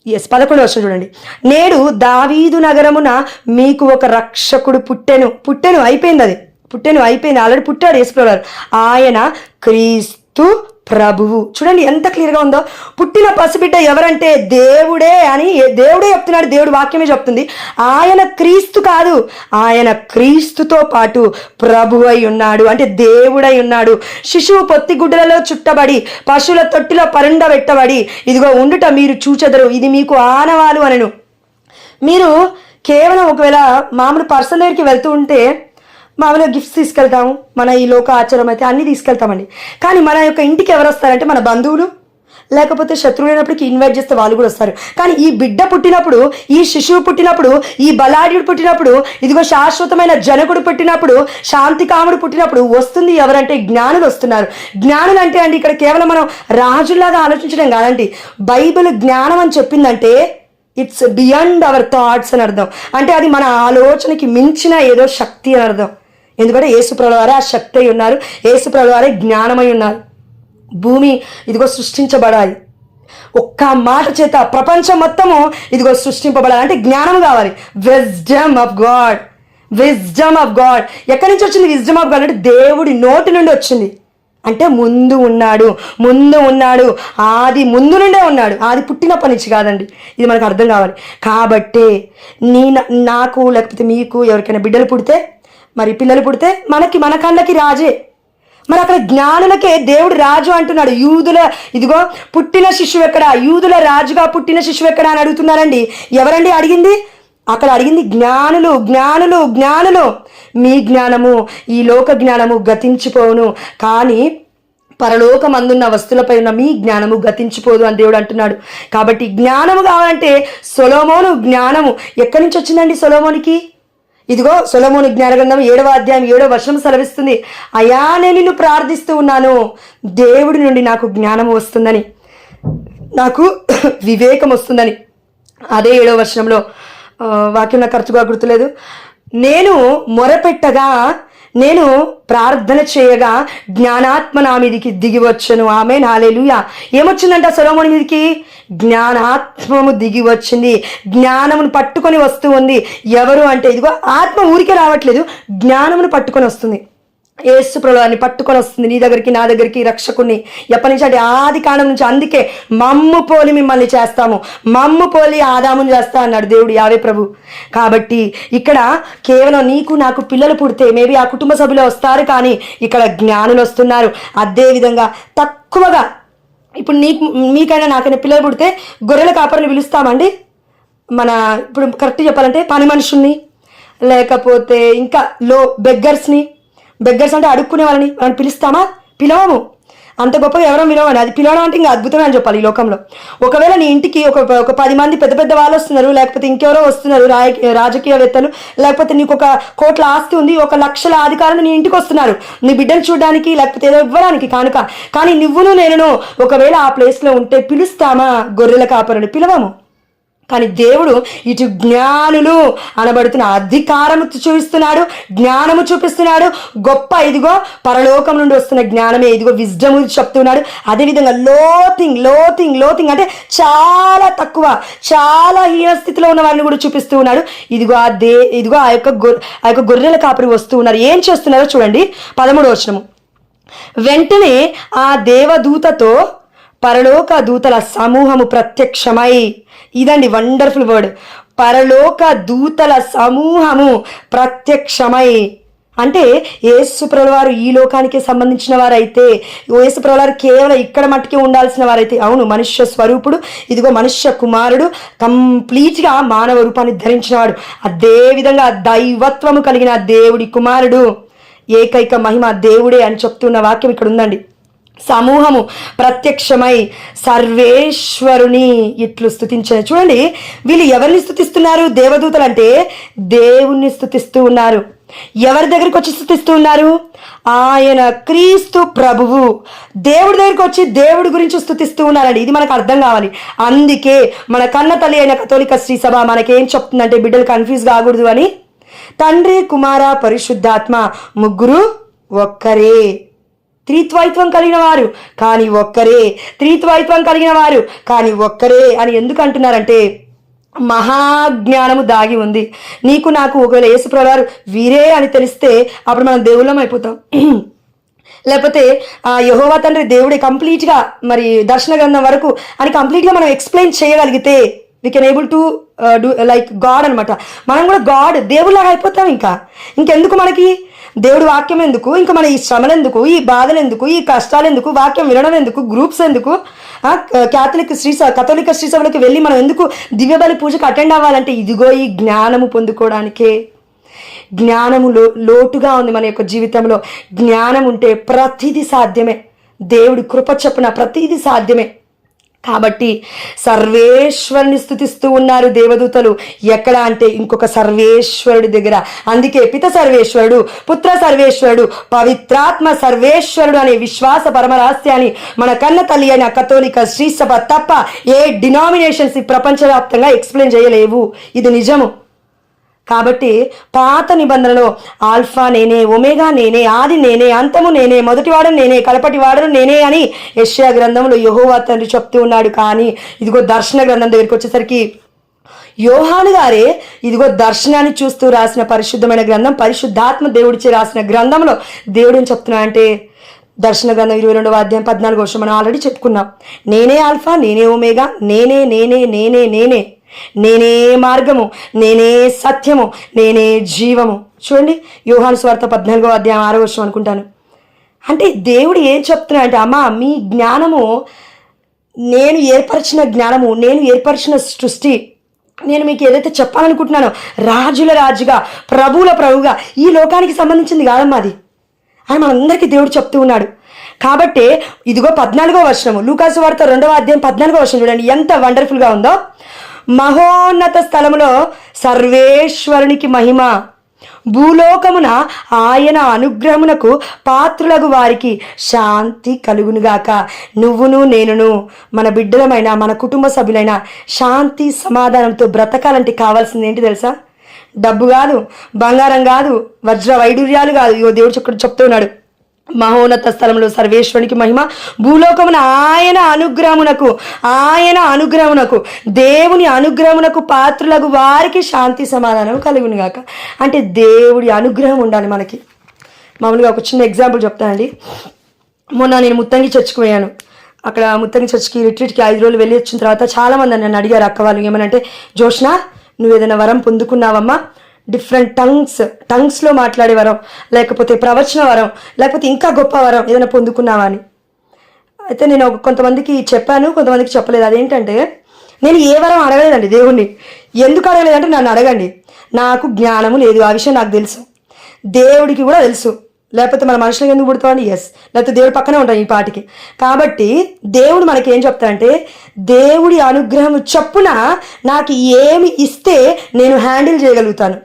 A: 11వ వచనం చూడండి. నేడు దావీదు నగరమున మీకు ఒక రక్షకుడు పుట్టెను అయిపోయింది, ఆల్రెడీ పుట్టాడు యేసు ప్రభువు. ఆయన క్రీస్తు ప్రభువు. చూడండి ఎంత క్లియర్గా ఉందో. పుట్టిన పసిబిడ్డ ఎవరంటే దేవుడే అని దేవుడే చెప్తున్నాడు, దేవుడు వాక్యమే చెప్తుంది. ఆయన క్రీస్తు కాదు, ఆయన క్రీస్తుతో పాటు ప్రభు అయి ఉన్నాడు, అంటే దేవుడై ఉన్నాడు. శిశువు పొత్తిగుడ్డలలో చుట్టబడి పశువుల తొట్టిలో పరుండబెట్టబడి ఇదిగో ఉండుట మీరు చూచెదరు, ఇది మీకు ఆనవాలు అనను. మీరు కేవలం ఒకవేళ మామూలు పర్సన్ దగ్గరికి వెళ్తూ ఉంటే మామూలుగా గిఫ్ట్స్ తీసుకెళ్తాము, మన ఈ లోక ఆచారం అయితే అన్నీ తీసుకెళ్తామండి. కానీ మన యొక్క ఇంటికి ఎవరు వస్తారంటే మన బంధువులు, లేకపోతే శత్రువులైనప్పటికీ ఇన్వైట్ చేస్తే వాళ్ళు కూడా వస్తారు. కానీ ఈ బిడ్డ పుట్టినప్పుడు, ఈ శిశువు పుట్టినప్పుడు, ఈ బలాఢ్యుడు పుట్టినప్పుడు, ఇదిగో శాశ్వతమైన జనకుడు పుట్టినప్పుడు, శాంతికాముడు పుట్టినప్పుడు వస్తుంది ఎవరంటే జ్ఞానులు వస్తున్నారు. జ్ఞానులు అంటే అండి ఇక్కడ కేవలం మనం రాజులాగా ఆలోచించడం కాదండి. బైబిల్ జ్ఞానం అని చెప్పిందంటే ఇట్స్ బియాండ్ అవర్ థాట్స్ అని అర్థం. అంటే అది మన ఆలోచనకి మించిన ఏదో శక్తి అని అర్థం. ఎందుకంటే యేసు ప్రభువు వారే ఆ శక్తి అయి ఉన్నారు, యేసు ప్రభువు వారే జ్ఞానమై ఉన్నారు. భూమి ఇదిగో సృష్టించబడాలి, ఒక్క మాట చేత ప్రపంచం మొత్తము ఇదిగో సృష్టింపబడాలి. అంటే జ్ఞానం కావాలి, విజ్డమ్ ఆఫ్ గాడ్. ఎక్కడి నుంచి వచ్చింది విజ్డమ్ ఆఫ్ గాడ్ అంటే దేవుడి నోటి నుండి వచ్చింది. అంటే ముందు ఉన్నాడు, ఆది ముందు నుండే ఉన్నాడు, ఆది పుట్టినప్పటి నుంచి కాదండి. ఇది మనకు అర్థం కావాలి. కాబట్టే నాకు లేకపోతే మీకు ఎవరికైనా బిడ్డలు పుడితే, మరి పిల్లలు పుడితే మన కళ్ళకి రాజే. మరి అక్కడ జ్ఞానులకే దేవుడు రాజు అంటున్నాడు. యూదుల ఇదిగో పుట్టిన శిశువు ఎక్కడ, యూదుల రాజుగా పుట్టిన శిశువు ఎక్కడ అని అడుగుతున్నారండి. ఎవరండి అడిగింది? అక్కడ అడిగింది జ్ఞానులు, జ్ఞానులు, జ్ఞానులు. మీ జ్ఞానము, ఈ లోక జ్ఞానము గతించిపోవును, కానీ పరలోకమందున్న వస్తువులపై ఉన్న మీ జ్ఞానము గతించిపోదు అని దేవుడు అంటున్నాడు. కాబట్టి జ్ఞానము కావాలంటే సొలొమోను జ్ఞానము ఎక్కడి నుంచి వచ్చిందండి సొలొమోనికి? ఇదిగో సొలొమోను జ్ఞానగ్రంథం 7వ అధ్యాయం 7వ వచనం సెలవిస్తుంది, అయా నేను నిన్ను ప్రార్థిస్తూ ఉన్నాను, దేవుడి నుండి నాకు జ్ఞానము వస్తుందని, నాకు వివేకం వస్తుందని. అదే 7వ వచనంలో వాక్యం నాకు ఖర్చుగా గుర్తులేదు, నేను మొరపెట్టగా, నేను ప్రార్థన చేయగా జ్ఞానాత్మ నా మీదికి దిగి వచ్చను. ఆమేన్, హల్లెలూయా. ఏమొచ్చిందంట సొలొమోను మీదికి? జ్ఞానాత్మము దిగి వచ్చింది, జ్ఞానమును పట్టుకొని వస్తూ ఉంది. ఎవరు అంటే ఇదిగో ఆత్మ ఊరికే రావట్లేదు, జ్ఞానమును పట్టుకొని వస్తుంది. యేసు ప్రభువుని పట్టుకొని వస్తుంది నీ దగ్గరికి, నా దగ్గరికి, రక్షకుని. ఎప్పటి నుంచి అంటే ఆది కాండం నుంచి. అందుకే మమ్ము పోలి మిమ్మల్ని చేస్తాము, మమ్ము పోలి ఆదామును చేస్తా అన్నాడు దేవుడు, యావే ప్రభు. కాబట్టి ఇక్కడ కేవలం నీకు నాకు పిల్లలు పుడితే మేబీ ఆ కుటుంబ సభ్యులు వస్తారు, కానీ ఇక్కడ జ్ఞానులు వస్తున్నారు. అదేవిధంగా తక్కువగా ఇప్పుడు మీకైనా నాకైనా పిల్లలు పుడితే గొర్రెల కాపరిని పిలుస్తామండి. మన ఇప్పుడు కరెక్ట్ చెప్పాలంటే పని మనుషుల్ని, లేకపోతే ఇంకా బెగ్గర్స్ అంటే అడుక్కునే వాళ్ళని మనం పిలుస్తామా? పిలవము. అంత గొప్పగా ఎవరో పిలవని. అది పిలవడం అంటే ఇంకా అద్భుతమే అని చెప్పాలి ఈ లోకంలో. ఒకవేళ నీ ఇంటికి ఒక 10 మంది పెద్ద పెద్ద వాళ్ళు వస్తున్నారు, లేకపోతే ఇంకెవరో వస్తున్నారు, రాజకీయవేత్తలు, లేకపోతే నీకు 1 కోట్ల ఆస్తి ఉంది, 1 లక్షల అధికారులు నీ ఇంటికి వస్తున్నారు నీ బిడ్డను చూడడానికి, లేకపోతే ఏదో ఇవ్వడానికి కానుక. కానీ నువ్వును నేను ఒకవేళ ఆ ప్లేస్లో ఉంటే పిలుస్తామా? గొర్రెల కాపరుని పిలవము. కానీ దేవుడు ఇటు జ్ఞానులు అనబడుతున్న అధికారము చూపిస్తున్నాడు, జ్ఞానము చూపిస్తున్నాడు. గొప్ప ఇదిగో పరలోకం నుండి వస్తున్న జ్ఞానమే, ఇదిగో విజ్డము చెప్తున్నాడు. అదేవిధంగా లోతింగ్ అంటే చాలా తక్కువ, చాలా హీన స్థితిలో ఉన్న వారిని కూడా చూపిస్తూ ఉన్నాడు. ఇదిగో ఆ యొక్క గొర్రెల కాపరి వస్తూ ఉన్నారు. ఏం చేస్తున్నారో చూడండి, 13వ వచనము. వెంటనే ఆ దేవదూతతో పరలోక దూతల సమూహము ప్రత్యక్షమై, ఇదండి వండర్ఫుల్ వర్డ్, పరలోక దూతల సమూహము ప్రత్యక్షమై. అంటే యేసు ప్రభువారు ఈ లోకానికి సంబంధించిన వారైతే, యేసు ప్రభువారు కేవలం ఇక్కడ మట్టుకే ఉండాల్సిన వారైతే, అవును మనుష్య స్వరూపుడు, ఇదిగో మనుష్య కుమారుడు, కంప్లీట్గా మానవ రూపాన్ని ధరించినవాడు, అదేవిధంగా దైవత్వము కలిగిన దేవుడి కుమారుడు, ఏకైక మహిమ దేవుడే అని చెప్తున్న వాక్యం ఇక్కడ ఉందండి. సమూహము ప్రత్యక్షమై సర్వేశ్వరుని ఇట్లు స్తుతించారు. చూడండి, వీళ్ళు ఎవరిని స్తుతిస్తున్నారు? దేవదూతలు అంటే దేవుణ్ణి స్తుతిస్తూ ఉన్నారు. ఎవరి దగ్గరికి వచ్చి స్తుతిస్తూ ఉన్నారు? ఆయన క్రీస్తు ప్రభువు దేవుడి దగ్గరికి వచ్చి దేవుడి గురించి స్తుతిస్తూ ఉన్నారండి. ఇది మనకు అర్థం కావాలి. అందుకే మన కన్న తల్లి అయిన కథోలిక శ్రీ సభ మనకేం చెప్తుందంటే, బిడ్డలు కన్ఫ్యూజ్ కాకూడదు అని, తండ్రి కుమార పరిశుద్ధాత్మ ముగ్గురు ఒక్కరే, త్రిత్వైత్వం కలిగిన వారు కానీ ఒక్కరే, త్రిత్వైత్వం కలిగిన వారు కానీ ఒక్కరే అని ఎందుకు అంటున్నారంటే, మహాజ్ఞానము దాగి ఉంది. నీకు నాకు ఒకవేళ యేసు ప్రభువారు వీరే అని తెలిస్తే అప్పుడు మనం దేవుళ్ళం అయిపోతాం. లేకపోతే యెహోవా తండ్రి దేవుడే కంప్లీట్గా, మరి దర్శన గ్రంథం వరకు అని కంప్లీట్గా మనం ఎక్స్ప్లెయిన్ చేయగలిగితే we can able to do like God అనమాట. మనం కూడా గాడ్ దేవుళ్ళగా అయిపోతాం. ఇంకెందుకు మనకి దేవుడి వాక్యం ఎందుకు, ఇంకా మన ఈ శ్రమలు ఎందుకు, ఈ బాధలు ఎందుకు, ఈ కష్టాలు ఎందుకు, వాక్యం వినడం ఎందుకు, గ్రూప్స్ ఎందుకు, కథోలిక శ్రీ సభలకు వెళ్ళి మనం ఎందుకు దివ్యబలి పూజకు అటెండ్ అవ్వాలంటే, ఇదిగో ఈ జ్ఞానము పొందుకోవడానికే. జ్ఞానము లోటుగా ఉంది మన యొక్క జీవితంలో. జ్ఞానం ఉంటే ప్రతిదీ సాధ్యమే. దేవుడి కృప చొప్పున ప్రతిదీ సాధ్యమే. కాబట్టి సర్వేశ్వరుని స్తుతిస్తూ ఉన్నారు దేవదూతలు. ఎక్కడ అంటే ఇంకొక సర్వేశ్వరుడి దగ్గర. అందుకే పిత సర్వేశ్వరుడు, పుత్ర సర్వేశ్వరుడు, పవిత్రాత్మ సర్వేశ్వరుడు అనే విశ్వాస పరమరహస్యాన్ని మన కన్న తల్లి అయిన కథోలిక శ్రీ సభ తప్ప ఏ డినామినేషన్స్ ఈ ప్రపంచవ్యాప్తంగా ఎక్స్ప్లెయిన్ చేయలేవు. ఇది నిజము. కాబట్టి పాత నిబంధనలో ఆల్ఫా నేనే, ఒమేగా నేనే, ఆది నేనే, అంతము నేనే, మొదటివాడను నేనే, కడపటివాడను నేనే అని యెషయా గ్రంథంలో యెహోవా తండ్రి చెప్తూ ఉన్నాడు. కానీ ఇదిగో దర్శన గ్రంథం దగ్గరికి వచ్చేసరికి యోహాను గారే ఇదిగో దర్శనాన్ని చూస్తూ రాసిన పరిశుద్ధమైన గ్రంథం, పరిశుద్ధాత్మ దేవుడిచే రాసిన గ్రంథంలో దేవుడు ఏం చెప్తున్నా అంటే, దర్శన గ్రంథం 22వ అధ్యాయం 14వ వచనం మనం ఆల్రెడీ చెప్పుకున్నాం. నేనే ఆల్ఫా, నేనే ఒమేగా, నేనే నేనే నేనే నేనే, నేనే మార్గము, నేనే సత్యము, నేనే జీవము. చూడండి, యోహాను సువార్త 14వ అధ్యాయం 6వ వచనం అనుకుంటాను. అంటే దేవుడు ఏం చెప్తున్నా అంటే, అమ్మా మీ జ్ఞానము నేను ఏర్పరిచిన జ్ఞానము, నేను ఏర్పరిచిన సృష్టి, నేను మీకు ఏదైతే చెప్పాలనుకుంటున్నానో రాజుల రాజుగా ప్రభువుల ప్రభువుగా ఈ లోకానికి సంబంధించింది కాదమ్మా అది అని మనందరికీ దేవుడు చెప్తూ ఉన్నాడు. కాబట్టి ఇదిగో 14వ వచనము, లూకాసు వార్త 2వ అధ్యాయం 14వ వచనం చూడండి, ఎంత వండర్ఫుల్గా ఉందో. మహోన్నత స్థలములో సర్వేశ్వరునికి మహిమ, భూలోకమున ఆయన అనుగ్రహమునకు పాత్రులకు వారికి శాంతి కలుగునుగాక. నువ్వును నేనును మన బిడ్డలమైన మన కుటుంబ సభ్యులైన శాంతి సమాధానంతో బ్రతకాలంటే కావాల్సింది ఏంటి తెలుసా? డబ్బు కాదు, బంగారం కాదు, వజ్ర వైడూర్యాలు కాదు. ఇగో దేవుడు చెప్తున్నాడు, మహోన్నత స్థలంలో సర్వేశ్వరునికి మహిమ, భూలోకమున ఆయన అనుగ్రహమునకు దేవుని అనుగ్రహమునకు పాత్రులకు వారికి శాంతి సమాధానం కలుగునుగాక. అంటే దేవుడి అనుగ్రహం ఉండాలి మనకి. మామూలుగా ఒక చిన్న ఎగ్జాంపుల్ చెప్తానండి. మొన్న నేను ముత్తంగి చర్చికి పోయాను. అక్కడ ముత్తంగి చర్చికి రిట్రీట్కి 5 రోజులు వెళ్ళి వచ్చిన తర్వాత చాలామంది నన్ను అడిగారు, అక్క వాళ్ళు ఏమనంటే, జోష్నా నువ్వు ఏదైనా వరం పొందుకున్నావమ్మా, డిఫరెంట్ టంగ్స్లో మాట్లాడే వరం, లేకపోతే ప్రవచన వరం, లేకపోతే ఇంకా గొప్ప వరం ఏదైనా పొందుకున్నావా అని. అయితే నేను కొంతమందికి చెప్పాను, కొంతమందికి చెప్పలేదు. అదేంటంటే, నేను ఏ వరం అడగలేదండి దేవుణ్ణి. ఎందుకు అడగలేదంటే, నన్ను అడగండి, నాకు జ్ఞానము లేదు, ఆ విషయం నాకు తెలుసు, దేవుడికి కూడా తెలుసు. లేకపోతే మన మనుషులకు ఎందుకు పుడతామని, లేకపోతే దేవుడు పక్కనే ఉంటాం ఈ పాటికి. కాబట్టి దేవుడు మనకి ఏం చెప్తాడంటే, దేవుడి అనుగ్రహం చొప్పున నాకు ఏమి ఇస్తే నేను హ్యాండిల్ చేయగలుగుతాను.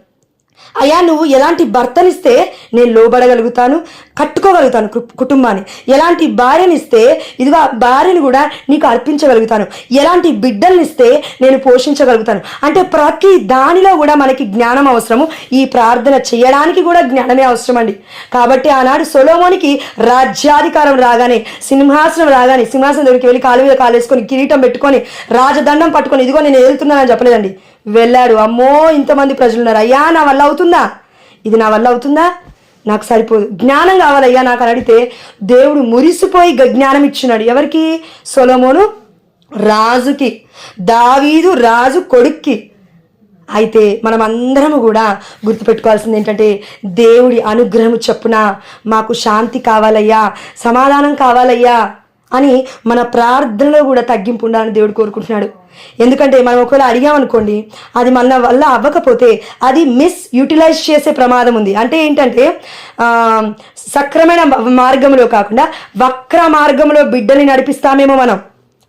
A: అయ్యా నువ్వు ఎలాంటి భర్తనిస్తే నేను లోబడగలుగుతాను, కట్టుకోగలుగుతాను కుటుంబాన్ని. ఎలాంటి భార్యనిస్తే ఇదిగో ఆ భార్యను కూడా నీకు అర్పించగలుగుతాను. ఎలాంటి బిడ్డలనిస్తే నేను పోషించగలుగుతాను. అంటే ప్రతి దానిలో కూడా మనకి జ్ఞానం అవసరము. ఈ ప్రార్థన చేయడానికి కూడా జ్ఞానమే అవసరం అండి. కాబట్టి ఆనాడు సొలొమోనికి రాజ్యాధికారం రాగానే, సింహాసనం దగ్గరికి వెళ్ళి కాలు మీద కాలేసుకొని కిరీటం పెట్టుకొని రాజదండం పట్టుకొని ఇదిగో నేను వెళ్తున్నానని చెప్పలేదండి. వెళ్ళాడు. అమ్మో ఇంతమంది ప్రజలు ఉన్నారు, అయ్యా నా వల్ల అవుతుందా, ఇది నా వల్ల అవుతుందా, నాకు సరిపోదు, జ్ఞానం కావాలయ్యా నాకు అని అడిగితే దేవుడు మురిసిపోయి జ్ఞానం ఇచ్చినాడు. ఎవరికి? సొలొమోను రాజుకి, దావీదు రాజు కొడుక్కి. అయితే మనం అందరము కూడా గుర్తుపెట్టుకోవాల్సింది ఏంటంటే, దేవుడి అనుగ్రహం చొప్పున మాకు శాంతి కావాలయ్యా, సమాధానం కావాలయ్యా అని మన ప్రార్థనలో కూడా తగ్గింపు ఉండాలని దేవుడు కోరుకుంటున్నాడు. ఎందుకంటే మనం ఒకవేళ అడిగామనుకోండి, అది మన వల్ల అవ్వకపోతే అది యూటిలైజ్ చేసే ప్రమాదం ఉంది. అంటే ఏంటంటే, సక్రమైన మార్గంలో కాకుండా వక్ర మార్గంలో బిడ్డని నడిపిస్తామేమో మనం.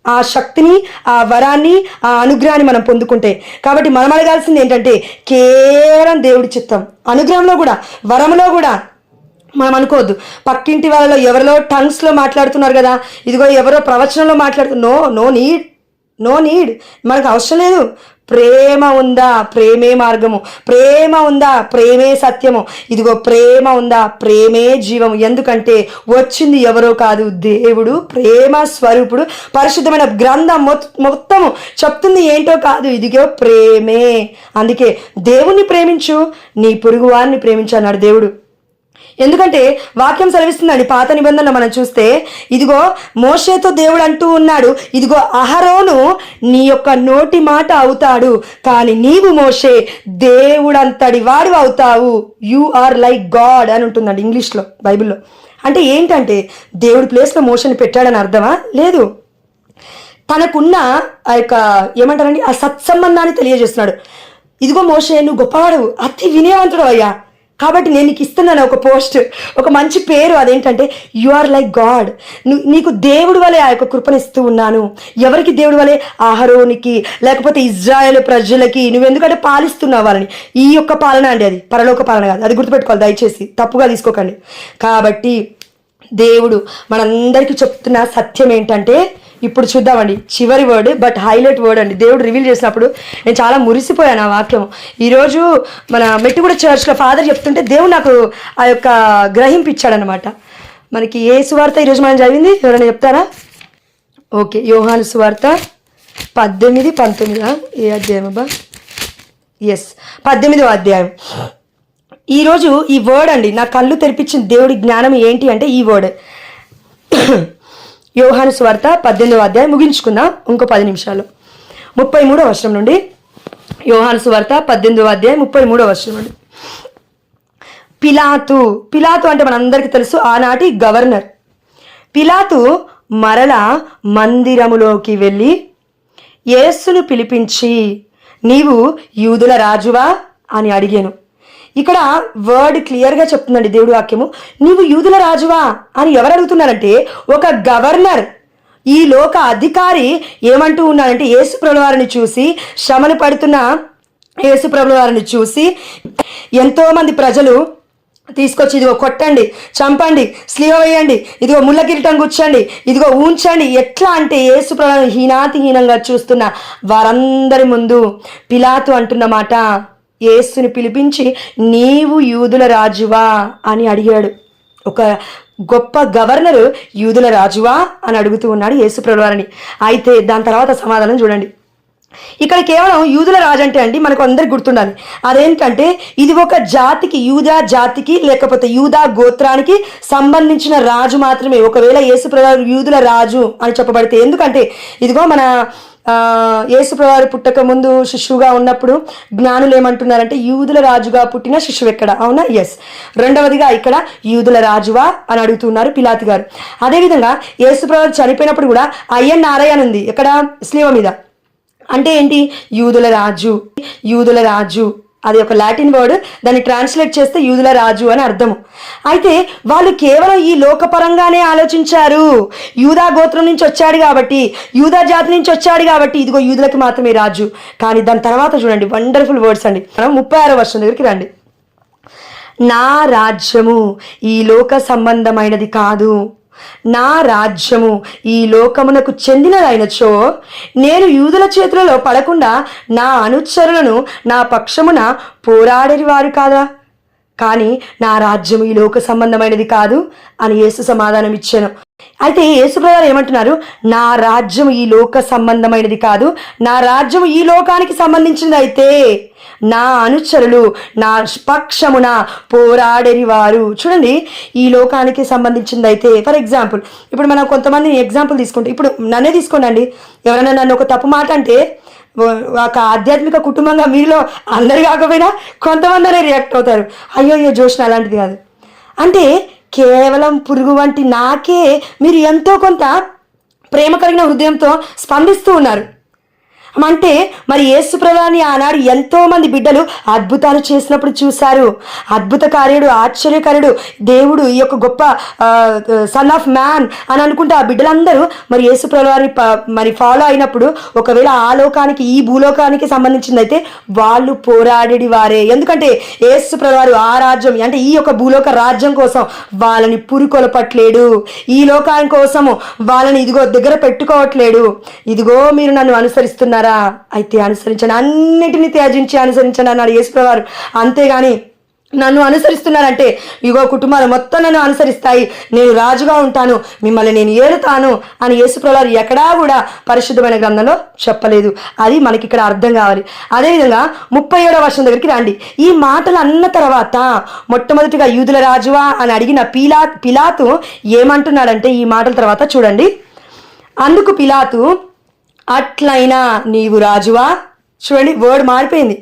A: ఆ శక్తిని, ఆ వరాన్ని, ఆ అనుగ్రహాన్ని మనం పొందుకుంటే. కాబట్టి మనం అడగాల్సింది ఏంటంటే, కేవలం దేవుడి చిత్తం. అనుగ్రహంలో కూడా, వరంలో కూడా మనం అనుకోవద్దు, పక్కింటి వాళ్ళలో ఎవరిలో టంగ్స్లో మాట్లాడుతున్నారు కదా, ఇదిగో ఎవరో ప్రవచనంలో నో నీడ్, మనకు అవసరం లేదు. ప్రేమ ఉందా, ప్రేమే మార్గము, ప్రేమ ఉందా, ప్రేమే సత్యము, ఇదిగో ప్రేమ ఉందా, ప్రేమే జీవము. ఎందుకంటే వచ్చింది ఎవరో కాదు, దేవుడు ప్రేమ స్వరూపుడు. పరిశుద్ధమైన గ్రంథం మొత్తము చెప్తుంది ఏంటో కాదు, ఇదిగో ప్రేమే. అందుకే దేవుణ్ణి ప్రేమించు, నీ పొరుగు వారిని ప్రేమించు అన్నాడు దేవుడు. ఎందుకంటే వాక్యం సెలవిస్తుందండి. పాత నిబంధనలో మనం చూస్తే, ఇదిగో మోషేతో దేవుడు అంటూ ఉన్నాడు, ఇదిగో అహరోను నీ యొక్క నోటి మాట అవుతాడు, కానీ నీవు మోషే దేవుడంతటి వాడు అవుతావు, యు ఆర్ లైక్ గాడ్ అని ఉంటుందండి ఇంగ్లీష్లో, బైబిల్లో. అంటే ఏంటంటే దేవుడి ప్లేస్లో మోషని పెట్టాడని అర్థమా? లేదు. తనకున్న ఆ యొక్క ఏమంటారండి, ఆ సత్సంబంధాన్ని తెలియజేస్తున్నాడు. ఇదిగో మోషే నువ్వు గొప్పవాడు, అతి వినయవంతుడు అయ్యా, కాబట్టి నేను నీకు ఇస్తున్నాను ఒక పోస్ట్, ఒక మంచి పేరు. అదేంటంటే యు ఆర్ లైక్ గాడ్. నీకు దేవుడి వలె ఆ యొక్క కృపనిస్తూ ఉన్నాను. ఎవరికి దేవుడి వలె? అహరోనికి, లేకపోతే ఇజ్రాయేల్ ప్రజలకి. నువ్వెందుకంటే పాలిస్తున్నావు వాళ్ళని. ఈ యొక్క పాలన అండి, అది పరలోక పాలన కాదు, అది గుర్తుపెట్టుకోవాలి దయచేసి, తప్పుగా తీసుకోకండి. కాబట్టి దేవుడు మనందరికీ చెప్తున్న సత్యం ఏంటంటే, ఇప్పుడు చూద్దామండి చివరి వర్డ్, బట్ హైలైట్ వర్డ్ అండి. దేవుడు రివీల్ చేసినప్పుడు నేను చాలా మురిసిపోయాను ఆ వాక్యం. ఈరోజు మన మెట్టుగూడ చర్చ్లో ఫాదర్ చెప్తుంటే దేవుడు నాకు ఆ యొక్క గ్రహింపిచ్చాడనమాట. మనకి ఏ సువార్త ఈరోజు మనం చదివింది ఎవరైనా చెప్తారా? ఓకే, యోహాను సువార్త 18-19 ఏ అధ్యాయం అబ్బా? 18వ అధ్యాయం. ఈరోజు ఈ వర్డ్ అండి నా కళ్ళు తెరిపించిన దేవుడి జ్ఞానం ఏంటి అంటే ఈ వర్డ్. యోహాను సువార్త 18వ అధ్యాయం ముగించుకుందాం ఇంకో 10 నిమిషాలు. 33వ వచనం నుండి, యోహాను సువార్త 18వ అధ్యాయం 33వ వచనం నుండి. పిలాతు అంటే మనందరికీ తెలుసు ఆనాటి గవర్నర్. పిలాతు మరల మందిరములోకి వెళ్ళి యేసును పిలిపించి, నీవు యూదుల రాజువా అని అడిగాను. ఇక్కడ వర్డ్ క్లియర్గా చెప్తుందండి దేవుడి వాక్యము. నీవు యూదుల రాజువా అని ఎవరు అడుగుతున్నారంటే ఒక గవర్నర్, ఈ లోక అధికారి ఏమంటూ ఉన్నాడంటే యేసు ప్రభుల వారిని చూసి, శ్రమలు పడుతున్న యేసు ప్రభుల వారిని చూసి ఎంతోమంది ప్రజలు తీసుకొచ్చి ఇదిగో కొట్టండి, చంపండి, స్లీవ వేయండి, ఇదిగో ముళ్ళ కిరీటం కూర్చోండి, ఇదిగో ఊంచండి, ఎట్లా అంటే యేసు ప్రభువును హీనాతిహీనంగా చూస్తున్న వారందరి ముందు పిలాతు అంటున్న మాట, యేసుని పిలిపించి నీవు యూదుల రాజువా అని అడిగాడు. ఒక గొప్ప గవర్నరు యూదుల రాజువా అని అడుగుతూ ఉన్నాడు యేసు ప్రభువు వారిని. అయితే దాని తర్వాత సమాధానం చూడండి. ఇక్కడ కేవలం యూదుల రాజు అంటే అండి మనకు అందరికి గుర్తుండాలి, అదేంటంటే ఇది ఒక జాతికి, యూదా జాతికి లేకపోతే యూదా గోత్రానికి సంబంధించిన రాజు మాత్రమే. ఒకవేళ యేసు ప్రభువు యూదుల రాజు అని చెప్పబడితే, ఎందుకంటే ఇదిగో మన యేసు ప్రభువు పుట్టక ముందు శిశువుగా ఉన్నప్పుడు జ్ఞానులు ఏమంటున్నారంటే యూదుల రాజుగా పుట్టిన శిశువు ఎక్కడ? అవునా? ఎస్. రెండవదిగా ఇక్కడ యూదుల రాజువా అని అడుగుతున్నారు పిలాతు గారు. అదేవిధంగా యేసు ప్రభువు చనిపోయినప్పుడు కూడా INRI అని ఉంది ఎక్కడ? స్లీవ మీద. అంటే ఏంటి? యూదుల రాజు. అది ఒక లాటిన్ వర్డ్, దాన్ని ట్రాన్స్లేట్ చేస్తే యూదుల రాజు అని అర్థము. అయితే వాళ్ళు కేవలం ఈ లోకపరంగానే ఆలోచించారు. యూదా గోత్రం నుంచి వచ్చాడు కాబట్టి, యూదా జాతి నుంచి వచ్చాడు కాబట్టి ఇదిగో యూదులకి మాత్రమే రాజు. కానీ దాని తర్వాత చూడండి వండర్ఫుల్ వర్డ్స్ అండి. మనం 36వ వర్షం దగ్గరికి రండి. నా రాజ్యము ఈ లోక సంబంధమైనది కాదు, నా రాజ్యము ఈ లోకమునకు చెందినదైనచో నేను యూదుల చేతులలో పడకుండా నా అనుచరులను నా పక్షమున పోరాడేది వారు కాదా? కానీ నా రాజ్యము ఈ లోక సంబంధమైనది కాదు అని యేసు సమాధానం ఇచ్చాను. అయితే యేసు ప్రభువు ఏమంటున్నారు? నా రాజ్యము ఈ లోక సంబంధమైనది కాదు, నా రాజ్యము ఈ లోకానికి సంబంధించినది అయితే నా అనుచరులు నా పక్షమున పోరాడేరి వారు. చూడండి, ఈ లోకానికి సంబంధించింది అయితే ఫర్ ఎగ్జాంపుల్ ఇప్పుడు మనం కొంతమంది ఎగ్జాంపుల్ తీసుకుంటే, ఇప్పుడు నన్నే తీసుకోండి అండి. ఎవరైనా నన్ను ఒక తప్పు మాట అంటే ఒక ఆధ్యాత్మిక కుటుంబంగా మీలో అందరు కాకపోయినా కొంతమంది అనే రియాక్ట్ అవుతారు, అయ్యో జోష్న అలాంటిది కాదు అంటే కేవలం పురుగు వంటి నాకే మీరు ఎంతో కొంత ప్రేమ కలిగిన హృదయంతో స్పందిస్తూ ఉన్నారు. అంటే మరి యేసు ప్రభువుని ఆనాడు ఎంతో మంది బిడ్డలు అద్భుతాలు చేసినప్పుడు చూశారు. అద్భుత కార్యుడు, ఆశ్చర్యకారుడు దేవుడు, ఈ యొక్క గొప్ప సన్ ఆఫ్ మ్యాన్ అని అనుకుంటే ఆ బిడ్డలందరూ మరి యేసు ప్రభువుని మరి ఫాలో అయినప్పుడు ఒకవేళ ఆ లోకానికి ఈ భూలోకానికి సంబంధించింది అయితే వాళ్ళు పోరాడేది వారే. ఎందుకంటే యేసు ప్రభువు ఆ రాజ్యం అంటే ఈ యొక్క భూలోక రాజ్యం కోసం వాళ్ళని పురికొలపట్లేడు, ఈ లోకాని కోసము వాళ్ళని ఇదిగో దగ్గర పెట్టుకోవట్లేడు. ఇదిగో మీరు నన్ను అనుసరిస్తున్నారు, అయితే అనుసరించండి, అన్నిటినీ త్యాజించి అనుసరించండి అన్నాడు యేసు ప్రభువు. అంతేగాని నన్ను అనుసరిస్తున్నారంటే ఇగో కుటుంబాలు మొత్తం నన్ను అనుసరిస్తాయి, నేను రాజుగా ఉంటాను, మిమ్మల్ని నేను ఏలుతాను అని యేసు ప్రభువు ఎక్కడా కూడా పరిశుద్ధమైన గ్రంథంలో చెప్పలేదు. అది మనకి ఇక్కడ అర్థం కావాలి. అదేవిధంగా 37వ వర్షం దగ్గరికి రండి. ఈ మాటలు అన్న తర్వాత మొట్టమొదటిగా యూదుల రాజువా అని అడిగిన పిలాతు ఏమంటున్నాడంటే ఈ మాటల తర్వాత చూడండి. అందుకు పిలాతు, అట్లయినా నీవు రాజువా? చూడండి, వర్డ్ మారిపోయింది,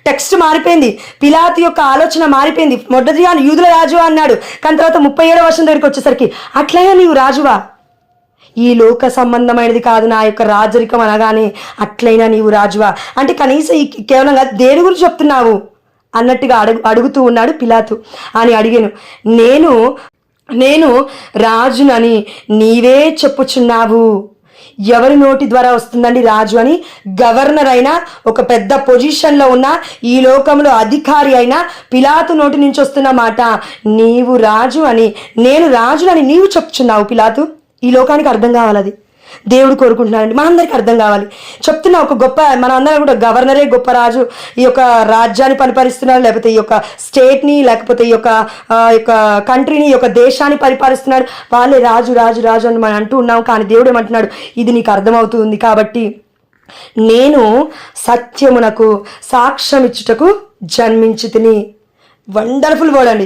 A: టెక్స్ట్ మారిపోయింది, పిలాతు యొక్క ఆలోచన మారిపోయింది. మొదటిగా యూదుల రాజు అన్నాడు, కానీ తర్వాత 37వ వర్షం దగ్గరికి వచ్చేసరికి అట్లయినా నీవు రాజువా? ఈ లోక సంబంధమైనది కాదు నా యొక్క రాజరికం అనగానే అట్లయినా నీవు రాజువా అంటే కనీసం కేవలంగా దేని గురించి చెప్తున్నావు అన్నట్టుగా అడుగుతూ ఉన్నాడు పిలాతు. అని అడిగాను, నేను రాజునని నీవే చెప్పుచున్నావు. ఎవరి నోటి ద్వారా వస్తుందండి రాజు అని? గవర్నర్ అయినా, ఒక పెద్ద పొజిషన్లో ఉన్న, ఈ లోకంలో అధికారి అయినా పిలాతు నోటి నుంచి వస్తున్న మాట నీవు రాజు అని, నేను రాజునని నీవు చెప్తున్నావు. పిలాతు, ఈ లోకానికి అర్థం కావాలి, అది దేవుడు కోరుకుంటున్నాడండి, మనందరికీ అర్థం కావాలి. చెప్తున్నా ఒక గొప్ప, మనందరం కూడా గవర్నరే గొప్ప రాజు, ఈ యొక్క రాజ్యాన్ని పరిపాలిస్తున్నాడు, లేకపోతే ఈ యొక్క స్టేట్ని, లేకపోతే ఈ యొక్క కంట్రీని, ఈ యొక్క దేశాన్ని పరిపాలిస్తున్నాడు, వాళ్ళే రాజు రాజు రాజు అని మనం అంటూ ఉన్నాం. కానీ దేవుడు ఏమంటున్నాడు, ఇది నీకు అర్థమవుతుంది కాబట్టి నేను సత్యమునకు సాక్ష్యం ఇచ్చుటకు జన్మించి తిని. వండర్ఫుల్ వర్డ్ అండి.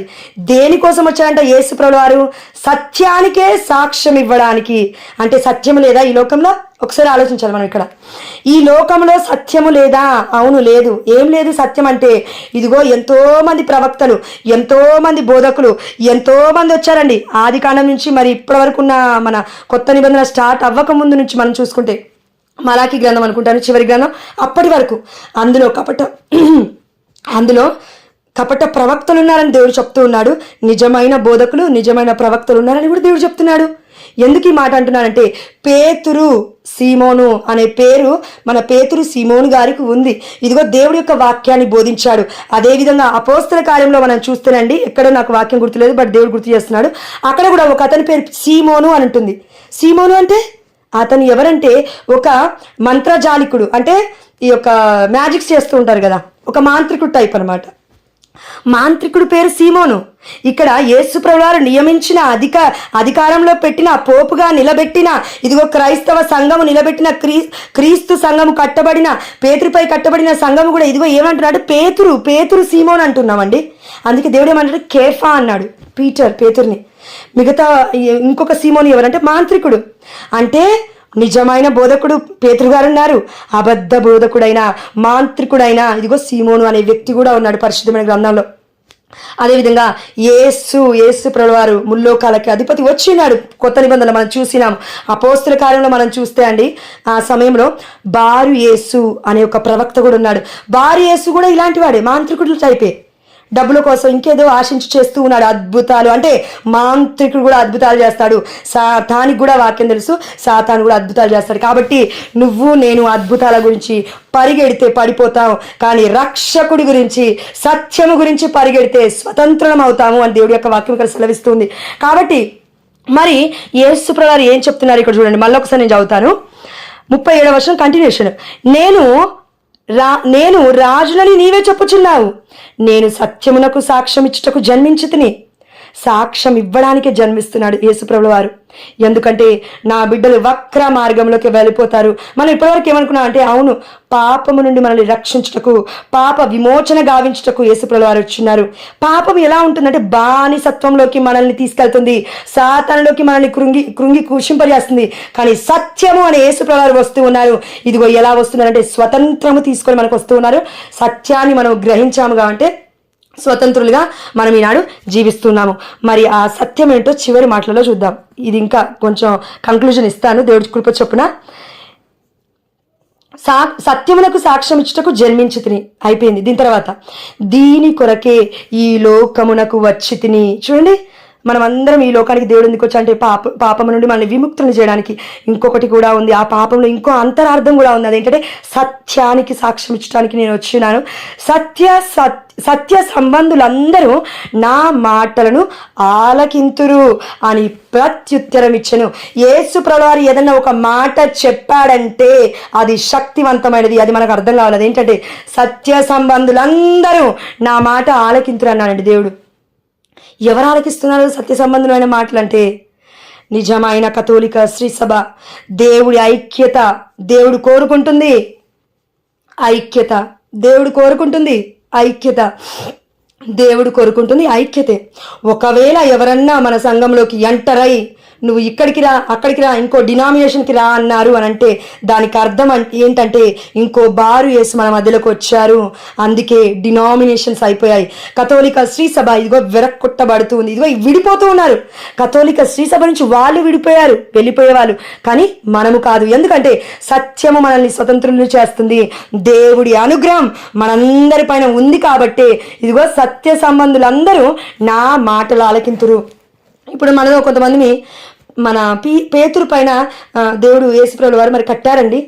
A: దేనికోసం వచ్చాడంట యేసు ప్రభువు వారు? సత్యానికే సాక్ష్యం ఇవ్వడానికి. అంటే సత్యము లేదా ఈ లోకంలో? ఒకసారి ఆలోచించాలి మనం ఇక్కడ. ఈ లోకంలో సత్యము లేదా? అవును, లేదు. ఏం లేదు సత్యం అంటే? ఇదిగో ఎంతో మంది ప్రవక్తలు, ఎంతో మంది బోధకులు, ఎంతో మంది వచ్చారండి. ఆది కాండం నుంచి మరి ఇప్పటి వరకు ఉన్న మన కొత్త నిబంధన స్టార్ట్ అవ్వక ముందు నుంచి మనం చూసుకుంటే మలాకి గ్రంథం అనుకుంటాను, చివరి గ్రంథం, అప్పటి వరకు అందులో కపట ప్రవక్తలు ఉన్నారని దేవుడు చెప్తూ ఉన్నాడు. నిజమైన బోధకులు, నిజమైన ప్రవక్తలు ఉన్నారని కూడా దేవుడు చెప్తున్నాడు. ఎందుకు ఈ మాట అంటున్నానంటే, పేతురు సీమోను అనే పేరు మన పేతురు సీమోను గారికి ఉంది. ఇదిగో దేవుడి యొక్క వాక్యాన్ని బోధించాడు. అదేవిధంగా అపోస్తల కార్యంలో మనం చూస్తేనండి, ఎక్కడో నాకు వాక్యం గుర్తులేదు, బట్ దేవుడు గుర్తు చేస్తున్నాడు. అక్కడ కూడా ఒక అతని పేరు సీమోను అని ఉంటుంది. సీమోను అంటే అతను ఎవరంటే ఒక మంత్రజాలికుడు, అంటే ఈ యొక్క మ్యాజిక్స్ చేస్తూ ఉంటారు కదా, ఒక మాంత్రికుడు టైప్ అనమాట. మాంత్రికుడు పేరు సీమోను. ఇక్కడ యేసు ప్రభువారు నియమించిన అధికారంలో పెట్టిన, పోపుగా నిలబెట్టిన, ఇదిగో క్రైస్తవ సంఘము నిలబెట్టిన, క్రీస్తు సంఘము కట్టబడిన, పేతురుపై కట్టబడిన సంఘము కూడా ఇదిగో ఏమంటున్నాడు? పేతురు సీమోను అంటున్నామండి. అందుకే దేవుడు ఏమంటాడు? కేఫా అన్నాడు పేతుర్ని. మిగతా ఇంకొక సీమోను ఎవరంటే మాంత్రికుడు. అంటే నిజమైన బోధకుడు పేతురు గారు ఉన్నారు, అబద్ధ బోధకుడైన మాంత్రికుడైన ఇదిగో సీమోను అనే వ్యక్తి కూడా ఉన్నాడు పరిశుద్ధమైన గ్రంథంలో. అదేవిధంగా యేసు ప్రభువారు ముల్లోకాలకి అధిపతి వచ్చినాడు. కొత్త నిబంధనలు మనం చూసినాం. అపోస్తల కార్యంలో మనం చూస్తే అండి, ఆ సమయంలో బారు యేసు అనే ఒక ప్రవక్త కూడా ఉన్నాడు. బారు యేసు కూడా ఇలాంటి వాడే, మాంత్రికుడు టైపే. డబ్బుల కోసం ఇంకేదో ఆశించి చేస్తూ ఉన్నాడు అద్భుతాలు. అంటే మాంత్రికుడు కూడా అద్భుతాలు చేస్తాడు. సాతానికి కూడా వాక్యం తెలుసు, సాతాను కూడా అద్భుతాలు చేస్తాడు. కాబట్టి నువ్వు నేను అద్భుతాల గురించి పరిగెడితే పడిపోతాం, కానీ రక్షకుడి గురించి, సత్యము గురించి పరిగెడితే స్వతంత్రం అవుతాము అని దేవుడి యొక్క వాక్యం ఇక్కడ సెలవిస్తుంది. కాబట్టి మరి యేసు ప్రభువు ఏం చెప్తున్నారు ఇక్కడ చూడండి. మళ్ళీ ఒకసారి నేను చదువుతాను. 37వ వచనం కంటిన్యూషన్. నేను రాజునని నీవే చెప్పుచున్నావు. నేను సత్యమునకు సాక్ష్యం ఇచ్చుటకు జన్మించితిని. సాక్ష్యం ఇవ్వడానికే జన్మిస్తున్నాడు యేసుప్రభుల వారు. ఎందుకంటే నా బిడ్డలు వక్ర మార్గంలోకి వెళ్ళిపోతారు. మనం ఇప్పటివరకు ఏమనుకున్నాం అంటే, అవును, పాపము నుండి మనల్ని రక్షించుటకు, పాప విమోచన గావించుటకు యేసుప్రభుల వారు వచ్చినారు. పాపం ఎలా ఉంటుందంటే బానిసత్వంలోకి మనల్ని తీసుకెళ్తుంది, సాతానులోకి మనల్ని కృంగి కుషింపజేస్తుంది. కానీ సత్యము అనే యేసుప్రభుల వారు వస్తూ ఉన్నారు. ఇదిగో ఎలా వస్తున్నారంటే స్వతంత్రము తీసుకొని మనకు వస్తూ ఉన్నారు. సత్యాన్ని మనం గ్రహించాము కాబట్టి స్వతంత్రులుగా మనం ఈనాడు జీవిస్తున్నాము. మరి ఆ సత్యం ఏంటో చివరి మాటలలో చూద్దాం. ఇది ఇంకా కొంచెం కంక్లూజన్ ఇస్తాను దేవుడి కృప చొప్పున. సత్యమునకు సాక్ష్యం ఇచ్చుటకు జన్మించితిని అయిపోయింది. దీని తర్వాత దీని కొరకే ఈ లోకమునకు వచ్చి తిని. చూడండి, మనం అందరం ఈ లోకానికి దేవుడు ఎందుకు వచ్చా అంటే పాపం నుండి మనల్ని విముక్తులను చేయడానికి. ఇంకొకటి కూడా ఉంది, ఆ పాపంలో ఇంకో అంతరార్థం కూడా ఉంది. అదేంటంటే సత్యానికి సాక్ష్యం ఇచ్చడానికి నేను వచ్చినాను. సత్య సంబంధులందరూ నా మాటలను ఆలకింతురు అని ప్రత్యుత్తరం ఇచ్చను. యేసు ప్రభువారు ఏదన్నా ఒక మాట చెప్పాడంటే అది శక్తివంతమైనది, అది మనకు అర్థం కావాలి. అదేంటంటే సత్య సంబంధులందరూ నా మాట ఆలకింతురు అన్నాడండి దేవుడు. ఎవరు ఆలకిస్తున్నారు సత్య సంబంధమైన మాటలు అంటే? నిజమైన కథోలిక శ్రీ సభ. దేవుడి ఐక్యత దేవుడు కోరుకుంటుంది. దేవుడు కోరుకుంటుంది ఐక్యతే. ఒకవేళ ఎవరన్నా మన సంఘంలోకి ఎంటర్ అయి నువ్వు ఇక్కడికి రా, అక్కడికి రా, ఇంకో డినామినేషన్కి రా అన్నారు అని అంటే దానికి అర్థం ఏంటంటే ఇంకో బారు యేసు మన మధ్యలోకి వచ్చారు, అందుకే డినామినేషన్స్ అయిపోయాయి. కథోలిక శ్రీ సభ ఇదిగో వెరక్కొట్టబడుతూ ఉంది. ఇదిగో విడిపోతూ ఉన్నారు. కథోలిక శ్రీ సభ నుంచి వాళ్ళు విడిపోయారు, వెళ్ళిపోయేవాళ్ళు, కానీ మనము కాదు. ఎందుకంటే సత్యము మనల్ని స్వతంత్రులు చేస్తుంది. దేవుడి అనుగ్రహం మనందరి పైన ఉంది కాబట్టి ఇదిగో సత్య సంబంధులందరూ నా మాటలు ఆలకింతురు. ఇప్పుడు మనలో కొంతమంది మన పేతురు పైన దేవుడు యేసుప్రభుల వారు మరి కట్టారండి.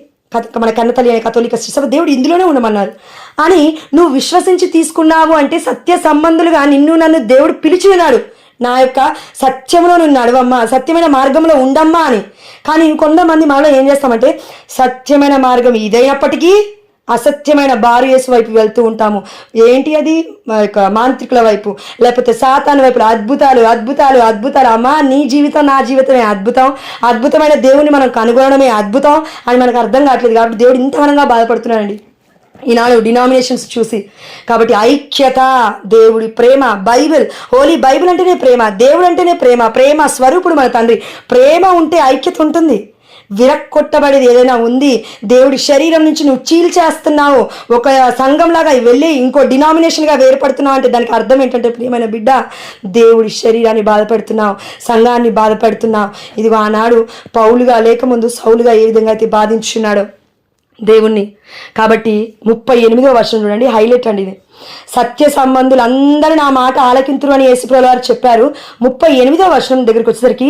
A: మన కన్నతల్లి అనే కథోలిక శ్రీ సభ దేవుడు ఇందులోనే ఉండమన్నారు అని నువ్వు విశ్వసించి తీసుకున్నావు అంటే సత్య సంబంధులుగా నిన్ను నన్ను దేవుడు పిలిచి ఉన్నాడు. నా యొక్క సత్యంలో నువ్వు నడవమ్మా, సత్యమైన మార్గంలో ఉండమ్మా అని. కానీ ఇంకొంతమంది మనలో ఏం చేస్తామంటే సత్యమైన మార్గం ఇదైనప్పటికీ అసత్యమైన బారు యేసు వైపు వెళ్తూ ఉంటాము. ఏంటి అది? మాంత్రికుల వైపు, లేకపోతే సాతాను వైపు. అద్భుతాలు. అమ్మా, నీ జీవితం నా జీవితమే అద్భుతం, అద్భుతమైన దేవుని మనం కనుగొనడమే అద్భుతం అని మనకు అర్థం కావట్లేదు. కాబట్టి దేవుడు ఇంతగానంగా బాధపడుతున్నాడండి. ఈనాడు డినామినేషన్స్ చూసి. కాబట్టి ఐక్యత, దేవుడి ప్రేమ, బైబిల్, హోలీ బైబిల్ అంటేనే ప్రేమ, దేవుడు అంటేనే ప్రేమ, ప్రేమ స్వరూపుడు మన తండ్రి. ప్రేమ ఉంటే ఐక్యత ఉంటుంది. విరక్కొట్టబడేది ఏదైనా ఉంది, దేవుడి శరీరం నుంచి నువ్వు చీల్చేస్తున్నావు, ఒక సంఘంలాగా వెళ్ళి ఇంకో డినామినేషన్గా వేరుపడుతున్నావు అంటే దానికి అర్థం ఏంటంటే, ప్రియమైన బిడ్డ, దేవుడి శరీరాన్ని బాధపెడుతున్నావు, సంఘాన్ని బాధపెడుతున్నావు. ఇదిగో ఆనాడు పౌలుగా లేకముందు సౌలుగా ఏ విధంగా అయితే బాధించున్నాడో దేవుణ్ణి. కాబట్టి 38వ వర్షం చూడండి, హైలైట్ అండి ఇది. సత్య సంబంధులు అందరూ నా మాట ఆలకింతురు అని యేసుప్రభువు వారు చెప్పారు. 38వ వర్షం దగ్గరికి వచ్చేసరికి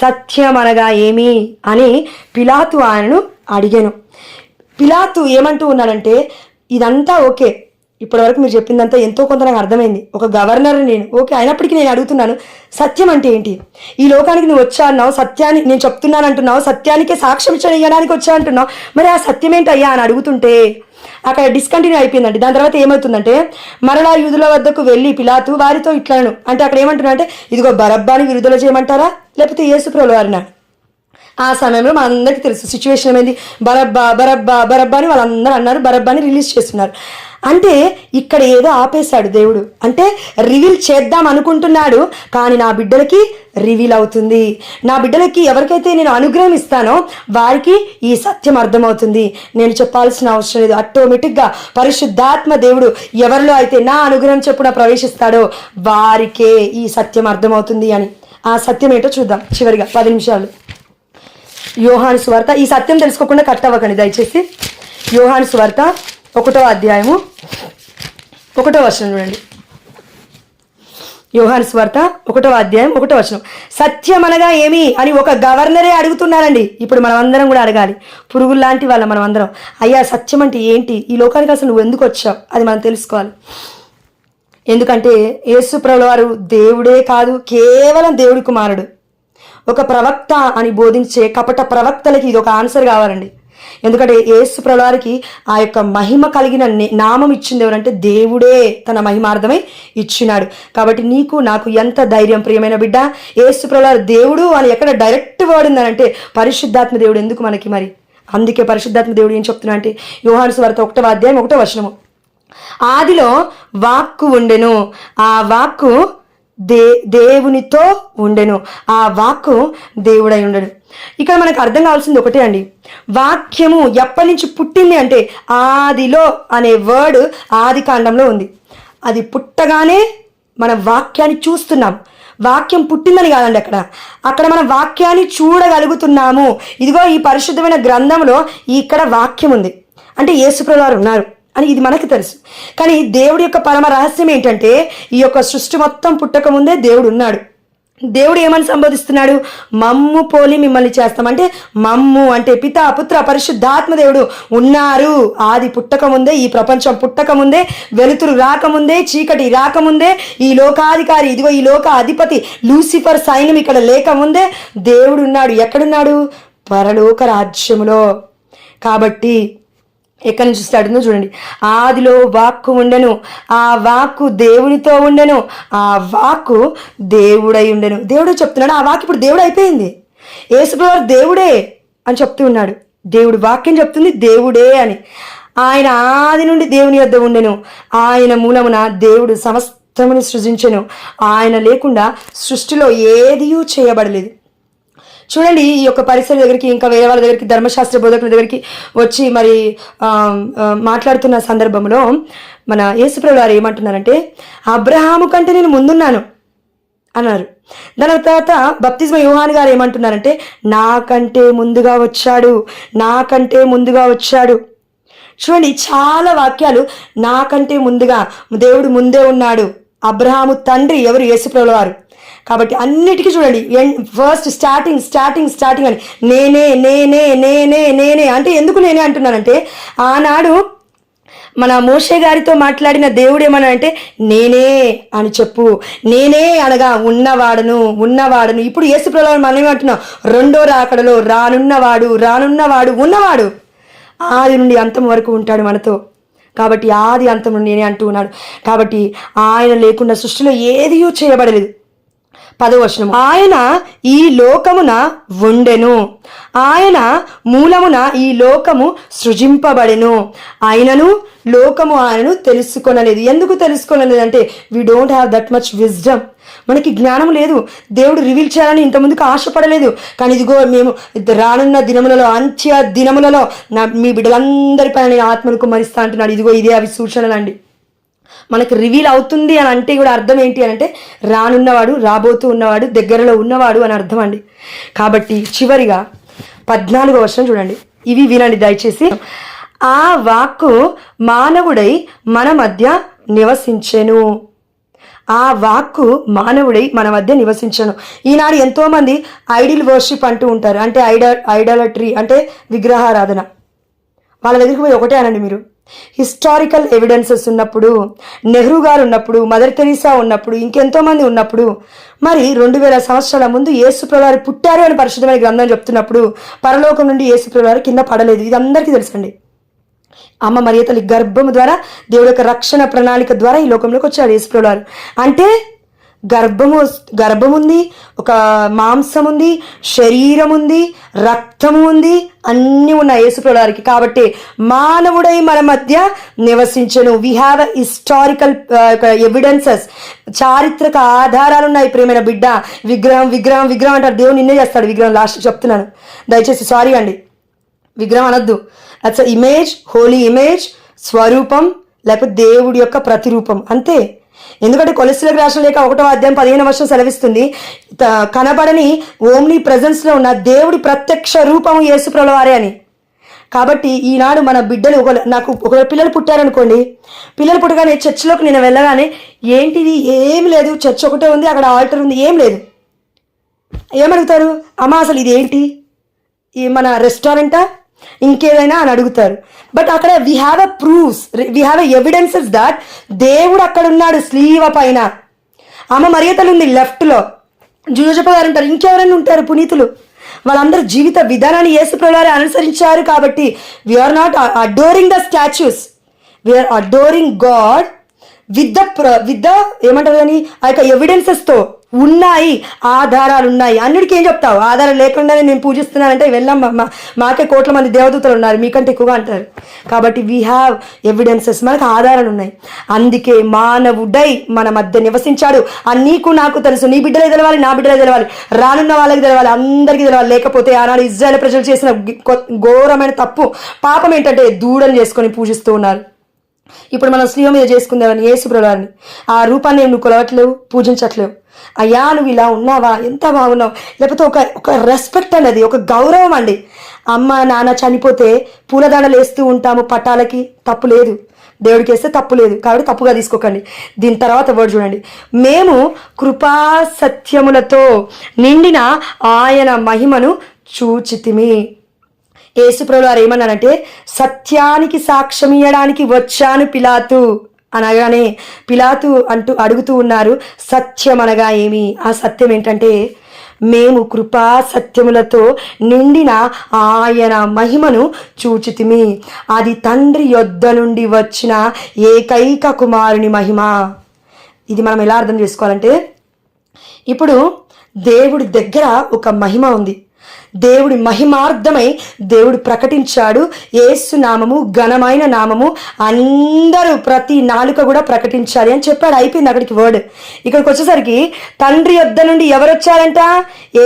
A: సత్యం అనగా ఏమి అని పిలాతు ఆయనను అడిగాను. పిలాతు ఏమంటూ ఉన్నాడంటే, ఇదంతా ఓకే, ఇప్పటి వరకు మీరు చెప్పిందంతా ఎంతో కొంత నాకు అర్థమైంది, ఒక గవర్నర్ నేను, ఓకే, అయినప్పటికీ నేను అడుగుతున్నాను, సత్యం అంటే ఏంటి? ఈ లోకానికి నువ్వు వచ్చా అన్నావు, సత్యాన్ని నేను చెప్తున్నాను అంటున్నావు, సత్యానికే సాక్ష్యం ఇవ్వడానికి వచ్చా అంటున్నావు, మరి ఆ సత్యం ఏంటి అయ్యా అని అడుగుతుంటే అక్కడ డిస్కంటిన్యూ అయిపోయిందండి. దాని తర్వాత ఏమవుతుందంటే, మరలా యూదుల వద్దకు వెళ్ళి పిలాతు వారితో ఇట్లను అంటే, అక్కడ ఏమంటున్నా అంటే, ఇదిగో బరబ్బాని విడుదల చేయమంటారా లేకపోతే యేసుప్రభువు వారినా? ఆ సమయంలో మనందరికీ తెలుసు సిచ్యువేషన్ ఏమైంది, బరబ్బా బరబ్బా బరబ్బా అని వాళ్ళందరూ అన్నారు, బరబ్బాని రిలీజ్ చేస్తున్నారు. అంటే ఇక్కడ ఏదో ఆపేశాడు దేవుడు, అంటే రివీల్ చేద్దాం అనుకుంటున్నాడు, కానీ నా బిడ్డలకి రివీల్ అవుతుంది. నా బిడ్డలకి ఎవరికైతే నేను అనుగ్రహం ఇస్తానో వారికి ఈ సత్యం అర్థమవుతుంది. నేను చెప్పాల్సిన అవసరం లేదు, ఆటోమేటిక్గా పరిశుద్ధాత్మ దేవుడు ఎవరిలో అయితే నా అనుగ్రహం చెప్పున ప్రవేశిస్తాడో వారికే ఈ సత్యం అర్థమవుతుంది అని. ఆ సత్యం ఏంటో చూద్దాం చివరిగా 10 నిమిషాలు. యోహాను సువార్త, ఈ సత్యం తెలుసుకోకుండా కట్ అవ్వకండి దయచేసి. యోహాను సువార్త 1వ అధ్యాయము 1వ వచనం చూడండి. యోహాను సువార్త 1వ అధ్యాయం 1వ వచనం. సత్యం అనగా ఏమి అని ఒక గవర్నరే అడుగుతున్నారండి. ఇప్పుడు మనం అందరం కూడా అడగాలి, పురుగులు లాంటి వాళ్ళ మనం అందరం, అయ్యా సత్యం అంటే ఏంటి, ఈ లోకానికి అసలు నువ్వు ఎందుకు వచ్చావు, అది మనం తెలుసుకోవాలి. ఎందుకంటే యేసు ప్రభువు వారు దేవుడే కాదు, కేవలం దేవుడి కుమారుడు. ఒక ప్రవక్త అని బోధించే కపట ప్రవక్తలకి ఇది ఒక ఆన్సర్ కావాలండి. ఎందుకంటే యేసు ప్రభువు వారికి ఆ యొక్క మహిమ కలిగిన నామం ఇచ్చింది ఎవరంటే దేవుడే తన మహిమార్థమై ఇచ్చినాడు. కాబట్టి నీకు నాకు ఎంత ధైర్యం ప్రియమైన బిడ్డ, యేసు ప్రభువు వారు దేవుడు అని ఎక్కడ డైరెక్ట్ వర్డ్ ఉందనంటే పరిశుద్ధాత్మ దేవుడు ఎందుకు మనకి మరి. అందుకే పరిశుద్ధాత్మ దేవుడు ఏం చెప్తున్నా అంటే, యోహాను సువార్త 1వ అధ్యాయం 1వ వచనము. ఆదిలో వాక్కు ఉండెను, ఆ వాక్కు దేవునితో ఉండెను, ఆ వాక్కు దేవుడై ఉండెను. ఇక్కడ మనకు అర్థం కావాల్సింది ఒకటే అండి, వాక్యము ఎప్పటి నుంచి పుట్టింది అంటే ఆదిలో అనే వర్డ్ ఆది కాండంలో ఉంది. అది పుట్టగానే మన వాక్యాన్ని చూస్తున్నాం. వాక్యం పుట్టిందని కాదండి, అక్కడ మనం వాక్యాన్ని చూడగలుగుతున్నాము. ఇదిగో ఈ పరిశుద్ధమైన గ్రంథంలో ఇక్కడ వాక్యం ఉంది అంటే యేసుప్రభువు వారు ఉన్నారు అని ఇది మనకు తెలుసు. కానీ దేవుడి యొక్క పరమ రహస్యం ఏంటంటే, ఈ యొక్క సృష్టి మొత్తం పుట్టక ముందే దేవుడు ఉన్నాడు. దేవుడు ఏమని సంబోధిస్తున్నాడు, మమ్ము పోలి మిమ్మల్ని చేస్తామంటే, మమ్ము అంటే పితా పుత్ర పరిశుద్ధాత్మ దేవుడు ఉన్నారు. ఆది పుట్టకముందే, ఈ ప్రపంచం పుట్టకముందే, వెలుతురు రాకముందే, చీకటి రాకముందే, ఈ లోకాధికారి ఇదిగో ఈ లోక అధిపతి లూసిఫర్ సైన్యం ఇక్కడ లేకముందే దేవుడు ఉన్నాడు. ఎక్కడున్నాడు? పరలోక రాజ్యములో. కాబట్టి ఎక్కడి నుంచి స్టార్ట్ చూడండి, ఆదిలో వాక్కు ఉండెను, ఆ వాక్కు దేవునితో ఉండెను, ఆ వాక్కు దేవుడై ఉండెను. దేవుడు చెప్తున్నాడు, ఆ వాక్కు ఇప్పుడు దేవుడు అయిపోయింది. యేసుప్రభువు దేవుడే అని చెప్తూ ఉన్నాడు. దేవుడు వాక్యం చెప్తుంది దేవుడే అని. ఆయన ఆది నుండి దేవుని యొద్ద ఉండెను, ఆయన మూలమున దేవుడు సమస్తమును సృజించెను, ఆయన లేకుండా సృష్టిలో ఏదియూ చేయబడలేదు. చూడండి, ఈ యొక్క పరిసర దగ్గరికి ఇంకా వేరే వాళ్ళ దగ్గరికి ధర్మశాస్త్ర బోధకుల దగ్గరికి వచ్చి మరి మాట్లాడుతున్న సందర్భంలో మన యేసుప్రభువు వారు ఏమంటున్నారంటే, అబ్రహాము కంటే నేను ముందున్నాను అన్నారు. దాని తర్వాత బప్తిస్మ యోహాను గారు ఏమంటున్నారంటే, నాకంటే ముందుగా వచ్చాడు, నాకంటే ముందుగా వచ్చాడు. చూడండి, చాలా వాక్యాలు నాకంటే ముందుగా, దేవుడు ముందే ఉన్నాడు. అబ్రహాము తండ్రి ఎవరు? యేసుప్రభువు వారు. కాబట్టి అన్నిటికీ చూడండి, ఫస్ట్ స్టార్టింగ్ అని నేనే నేనే నేనే నేనే అంటే ఎందుకు నేనే అంటున్నానంటే, ఆనాడు మన మోషే గారితో మాట్లాడిన దేవుడు ఏమన్నా అంటే నేనే అని చెప్పు, నేనే అనగా ఉన్నవాడును. ఇప్పుడు యేసుప్రభువు మనం ఏమంటున్నాం, రెండో రాకడలో రానున్నవాడు ఉన్నవాడు ఆది నుండి అంతం వరకు ఉంటాడు మనతో. కాబట్టి ఆది అంతం నుండి నేనే అంటూ ఉన్నాడు. కాబట్టి ఆయన లేకుండా సృష్టిలో ఏదియూ చేయబడలేదు. 10వ వచనం, ఆయన ఈ లోకమున ఉండెను, ఆయన మూలమున ఈ లోకము సృజింపబడెను, ఆయనను లోకము ఆయనను తెలుసుకొనలేదు. ఎందుకు తెలుసుకొనలేదు అంటే we don't have that much wisdom. మనకి జ్ఞానం లేదు. దేవుడు రివీల్ చేయాలని ఇంతకుముందుకు ఆశపడలేదు. కానీ ఇదిగో మేము రానున్న దినములలో, అంత్య దినములలో మీ బిడ్డలందరిపైన నేను ఆత్మను కుమ్మరిస్తా అంటున్నాడు. ఇదిగో ఇదే అవి సూచనలండి. మనకు రివీల్ అవుతుంది అని అంటే కూడా అర్థం ఏంటి అని అంటే రానున్నవాడు, రాబోతూ ఉన్నవాడు, దగ్గరలో ఉన్నవాడు అని అర్థం అండి. కాబట్టి చివరిగా 14వ వచనం చూడండి. ఇవి వినండి దయచేసి. ఆ వాక్కు మానవుడై మన మధ్య నివసించెను. ఆ వాక్కు మానవుడై మన మధ్య నివసించను. ఈనాడు ఎంతోమంది ఐడిల్ వర్షిప్ అంటూ ఉంటారు. అంటే ఐడాలట్రీ అంటే విగ్రహారాధన. వాళ్ళ దగ్గరికి పోయి ఒకటే అనండి మీరు, హిస్టారికల్ ఎవిడెన్సెస్ ఉన్నప్పుడు, నెహ్రూ గారు ఉన్నప్పుడు, మదర్ తెరీసా ఉన్నప్పుడు, ఇంకెంతోమంది ఉన్నప్పుడు, మరి 2000 సంవత్సరాల ముందు యేసుప్రభువారు పుట్టారు అని పరిశుద్ధమైన గ్రంథం చెప్తున్నప్పుడు పరలోకం నుండి యేసుప్రభువారు కింద పడలేదు. ఇది అందరికీ తెలుసండి. అమ్మ మరియ తల్లి గర్భము ద్వారా దేవుడి యొక్క రక్షణ ప్రణాళిక ద్వారా ఈ లోకంలోకి వచ్చాడు యేసుప్రభువారు. అంటే గర్భం ఉంది, ఒక మాంసం ఉంది, శరీరం ఉంది, రక్తము ఉంది, అన్నీ ఉన్నాయి యేసుప్రభువారికి. కాబట్టి మానవుడై మన మధ్య నివసించను. We have a historical evidences, చారిత్రక ఆధారాలు ఉన్నాయి. ప్రేమైన బిడ్డ, విగ్రహం విగ్రహం విగ్రహం అంటారు. దేవుడు నిన్నే చేస్తాడు విగ్రహం. లాస్ట్ చెప్తున్నాను దయచేసి, సారీ అండి, విగ్రహం అనొద్దు. అట్స్ ఇమేజ్, హోలీ ఇమేజ్, స్వరూపం, లేకపోతే దేవుడి యొక్క ప్రతిరూపం అంతే. ఎందుకంటే కొలెస్ట్రాల్ రాష్ట్రం లేక 1వ అధ్యాయం 15వ వచనం సెలవిస్తుంది, కనబడని ఓమ్ని ప్రెజెన్స్లో ఉన్న దేవుడి ప్రత్యక్ష రూపము యేసుప్రభువారే అని. కాబట్టి ఈనాడు మన బిడ్డలు నాకు ఒక పిల్లలు పుట్టారనుకోండి, పిల్లలు పుట్టగానే చర్చిలోకి నేను వెళ్ళగానే ఏంటిది, ఏం లేదు, చర్చ్ ఒకటే ఉంది, అక్కడ ఆల్టర్ ఉంది, ఏం లేదు. ఏమడుగుతారు, అమ్మ అసలు ఇది ఏంటి, మన రెస్టారెంటా ఇంకేదైనా అని అడుగుతారు. బట్ అక్కడ we have a proofs, we have a evidences that దేవుడు అక్కడ ఉన్నాడు. స్లీవ పైన అమ్మ మరియతలు ఉంది, లెఫ్ట్లో జూజప్ప గారు ఉంటారు, ఇంకెవరైనా ఉంటారు పునీతులు. వాళ్ళందరూ జీవిత విధానాన్ని యేసుప్రభువారే అనుసరించారు. కాబట్టి we're not adoring the statues, we're adoring God with the ఏమంటారు అని ఆ యొక్క ఎవిడెన్సెస్తో ఉన్నాయి, ఆధారాలు ఉన్నాయి. అన్నిటికీ ఏం చెప్తావు, ఆధారం లేకుండానే నేను పూజిస్తున్నానంటే వెళ్ళాం, మాకే కోట్ల మంది దేవదూతలు ఉన్నారు మీకంటే ఎక్కువగా అంటారు. కాబట్టి వీ హ్యావ్ ఎవిడెన్సెస్, మనకు ఆధారాలు ఉన్నాయి. అందుకే మానవుడై మన మధ్య నివసించాడు. నీకు నాకు తెలుసు, నీ బిడ్డలే తెలవాలి, నా బిడ్డలే తెలవాలి, రానున్న వాళ్ళకి తెలవాలి, అందరికీ తెలవాలి. లేకపోతే ఆనాడు ఇజ్రాయేల్ ప్రజలు చేసిన ఘోరమైన తప్పు, పాపం ఏంటంటే దూడలు చేసుకొని పూజిస్తూ ఉన్నారు. ఇప్పుడు మనం స్లీవ మీద చేసుకుందామని యేసుప్రభువారిని, ఆ రూపాన్ని నువ్వు కొలవట్లేవు, పూజించట్లేవు. అయ్యా నువ్వు ఇలా ఉన్నావా, ఎంత బాగున్నావు, లేకపోతే ఒక రెస్పెక్ట్ అనేది, ఒక గౌరవం అండి. అమ్మ నాన్న చనిపోతే పూలదండలు వేస్తూ ఉంటాము పట్టాలకి, తప్పు లేదు. దేవుడికి వేస్తే తప్పు లేదు, కాబట్టి తప్పుగా తీసుకోకండి. దీని తర్వాత వర్డ్ చూడండి, మేము కృపా సత్యములతో నిండిన ఆయన మహిమను చూచితిమి. యేసుప్రభువారు ఏమన్నారంటే, సత్యానికి సాక్ష్యం ఇయ్యడానికి వచ్చాను పిలాతు అనగానే పిలాతు అడుగుతూ ఉన్నారు, సత్యం అనగా ఏమి? ఆ సత్యం ఏంటంటే, మేము కృపా సత్యములతో నిండిన ఆయన మహిమను చూచితిమి. అది తండ్రి యొద్ద నుండి వచ్చిన ఏకైక కుమారుని మహిమ. ఇది మనం ఎలా అర్థం చేసుకోవాలంటే, ఇప్పుడు దేవుడి దగ్గర ఒక మహిమ ఉంది. దేవుడి మహిమార్థమై దేవుడు ప్రకటించాడు. యేసు నామము ఘనమైన నామము, అందరూ ప్రతి నాలుక కూడా ప్రకటించాలి అని చెప్పాడు. అయిపోయింది అక్కడికి వర్డ్. ఇక్కడికి వచ్చేసరికి తండ్రి యొద్ద నుండి ఎవరు వచ్చారంట?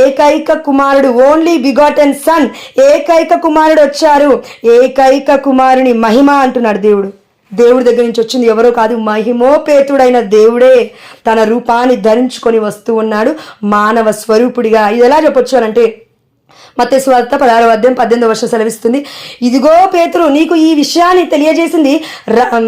A: ఏకైక కుమారుడు, ఓన్లీ బిగాటెన్ సన్, ఏకైక కుమారుడు వచ్చారు. ఏకైక కుమారుని మహిమ అంటున్నాడు దేవుడు. దేవుడి దగ్గర నుంచి వచ్చింది ఎవరో కాదు, మహిమోపేతుడైన దేవుడే తన రూపాన్ని ధరించుకొని వస్తూ ఉన్నాడు మానవ స్వరూపుడిగా. ఇది ఎలా చెప్పొచ్చు అని అంటే, మత్తయి సువార్త 16వ అధ్యాయం 18వ వచనం సెలవిస్తుంది, ఇదిగో పేతురు నీకు ఈ విషయాన్ని తెలియజేసింది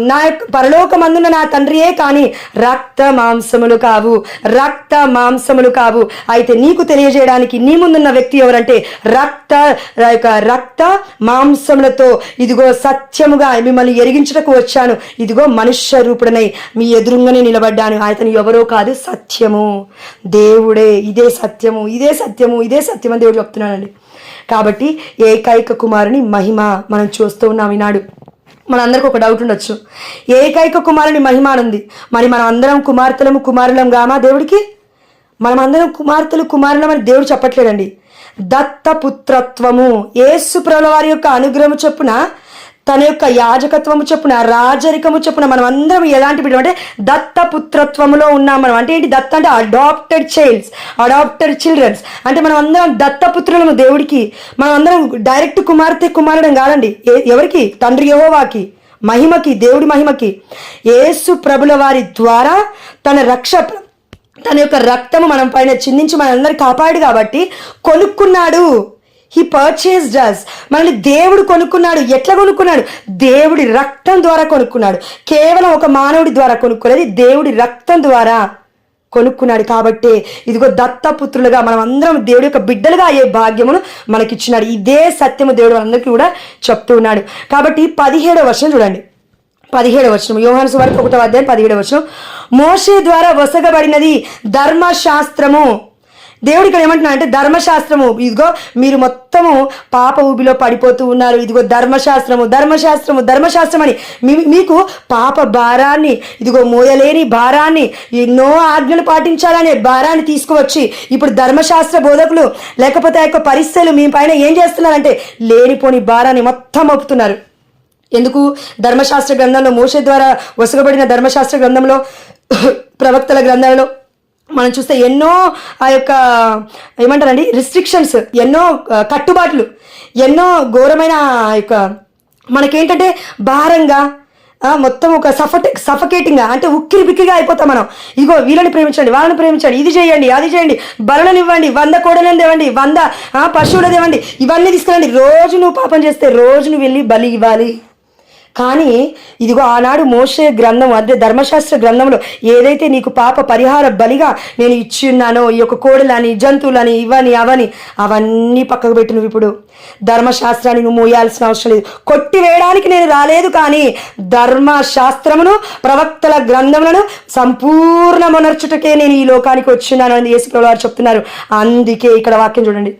A: నా పరలోకమందున్న నా తండ్రియే కానీ రక్త మాంసములు కావు, రక్త మాంసములు కావు. అయితే నీకు తెలియజేయడానికి నీ ముందున్న వ్యక్తి ఎవరంటే రక్త మాంసములతో ఇదిగో సత్యముగా మిమ్మల్ని ఎరిగించుటకు వచ్చాను. ఇదిగో మనుష్య రూపుడనై మీ ఎదురుగానే నిలబడ్డాను. అతను ఎవరో కాదు, సత్యము, దేవుడే. ఇదే సత్యము, ఇదే సత్యము, ఇదే సత్యం అని దేవుడు చెప్తున్నానండి. కాబట్టి ఏకైక కుమారుని మహిమ మనం చూస్తూ ఉన్నాం ఈనాడు. మనందరికి ఒక డౌట్ ఉండొచ్చు, ఏకైక కుమారుని మహిమ ఉంది, మరి మనం అందరం కుమార్తెలము కుమారులం గామా దేవుడికి? మనమందరం కుమార్తెలు కుమారులమని దేవుడు చెప్పట్లేదండి. దత్తపుత్రత్వము, యేసు ప్రభుల వారి యొక్క అనుగ్రహము చొప్పున, తన యొక్క యాజకత్వము చొప్పున, రాజరికము చొప్పున మనం అందరం ఎలాంటి బిడ్డ అంటే దత్తపుత్రత్వములో ఉన్నాం మనం. అంటే ఏంటి? దత్త అంటే అడాప్టెడ్ చిల్డ్రన్స్. అంటే మనం అందరం దత్తపుత్రులము దేవుడికి. మనం అందరం డైరెక్ట్ కుమారుడం కాదండి. ఎవరికి? తండ్రి యెహోవాకి, మహిమకి, దేవుడి మహిమకి. యేసు ప్రభుల వారి ద్వారా తన యొక్క రక్తము మనం పైన చిందించి మనందరినీ కాపాడు కాబట్టి కొనుక్కున్నాడు. He purchased us. మనల్ని దేవుడు కొనుక్కున్నాడు. ఎట్లా కొనుక్కున్నాడు? దేవుడి రక్తం ద్వారా కొనుక్కున్నాడు. కేవలం ఒక మానవుడి ద్వారా కొనుక్కోలేదు, దేవుడి రక్తం ద్వారా కొనుక్కున్నాడు. కాబట్టి ఇదిగో దత్తపుత్రులుగా మనం అందరం దేవుడి యొక్క బిడ్డలుగా అయ్యే భాగ్యమును మనకిచ్చినాడు. ఇదే సత్యము దేవుడు అందరికీ కూడా చెప్తూ ఉన్నాడు. కాబట్టి 17వ వచనం చూడండి. 17వ వచనం, యోహాను సువార్త 1వ అధ్యాయం 17వ వచనం. మోషే ద్వారా వసగబడినది ధర్మశాస్త్రము. దేవుడు ఇక్కడ ఏమంటున్నా అంటే ధర్మశాస్త్రము. ఇదిగో మీరు మొత్తము పాప ఊబిలో పడిపోతూ ఉన్నారు, ఇదిగో ధర్మశాస్త్రం అని మీకు పాప భారాన్ని, ఇదిగో మోయలేని భారాన్ని, ఎన్నో ఆజ్ఞలు పాటించాలనే భారాన్ని తీసుకువచ్చి ఇప్పుడు ధర్మశాస్త్ర బోధకులు లేకపోతే ఆ యొక్క పరిస్థితులు మీ పైన ఏం చేస్తున్నారంటే లేనిపోని భారాన్ని మొత్తం మోపుతున్నారు. ఎందుకు? ధర్మశాస్త్ర గ్రంథంలో, మోషే ద్వారా వసగబడిన ధర్మశాస్త్ర గ్రంథంలో, ప్రవక్తల గ్రంథాలలో మనం చూస్తే ఎన్నో ఆ యొక్క ఏమంటారండి రిస్ట్రిక్షన్స్, ఎన్నో కట్టుబాట్లు, ఎన్నో ఘోరమైన యొక్క మనకేంటంటే భారంగా, మొత్తం ఒక సఫకేటింగ్గా, అంటే ఉక్కిరి బిక్కిరిగా అయిపోతాం మనం. ఇగో వీళ్ళని ప్రేమించండి, వాళ్ళని ప్రేమించండి, ఇది చేయండి, అది చేయండి, బలులను ఇవ్వండి, 100 కోడలను తేవండి, 100 పశువులు తేవండి, ఇవన్నీ తీసుకురండి. రోజు నువ్వు పాపం చేస్తే రోజు నువ్వు వెళ్ళి బలి ఇవ్వాలి. కానీ ఇదిగో ఆనాడు మోషే గ్రంథం, అదే ధర్మశాస్త్ర గ్రంథంలో ఏదైతే నీకు పాప పరిహార బలిగా నేను ఇచ్చి ఉన్నానో, ఈ యొక్క కోడలని, జంతువులని, ఇవని అవని అవన్నీ పక్కకు పెట్టి నువ్వు ఇప్పుడు ధర్మశాస్త్రాన్ని నువ్వు మోయాల్సిన అవసరం లేదు. కొట్టివేయడానికి నేను రాలేదు, కానీ ధర్మశాస్త్రమును, ప్రవక్తల గ్రంథములను సంపూర్ణమునర్చుటకే నేను ఈ లోకానికి వచ్చినాను అని యేసు ప్రభువు వారు చెప్తున్నారు. అందుకే ఇక్కడ వాక్యం చూడండి,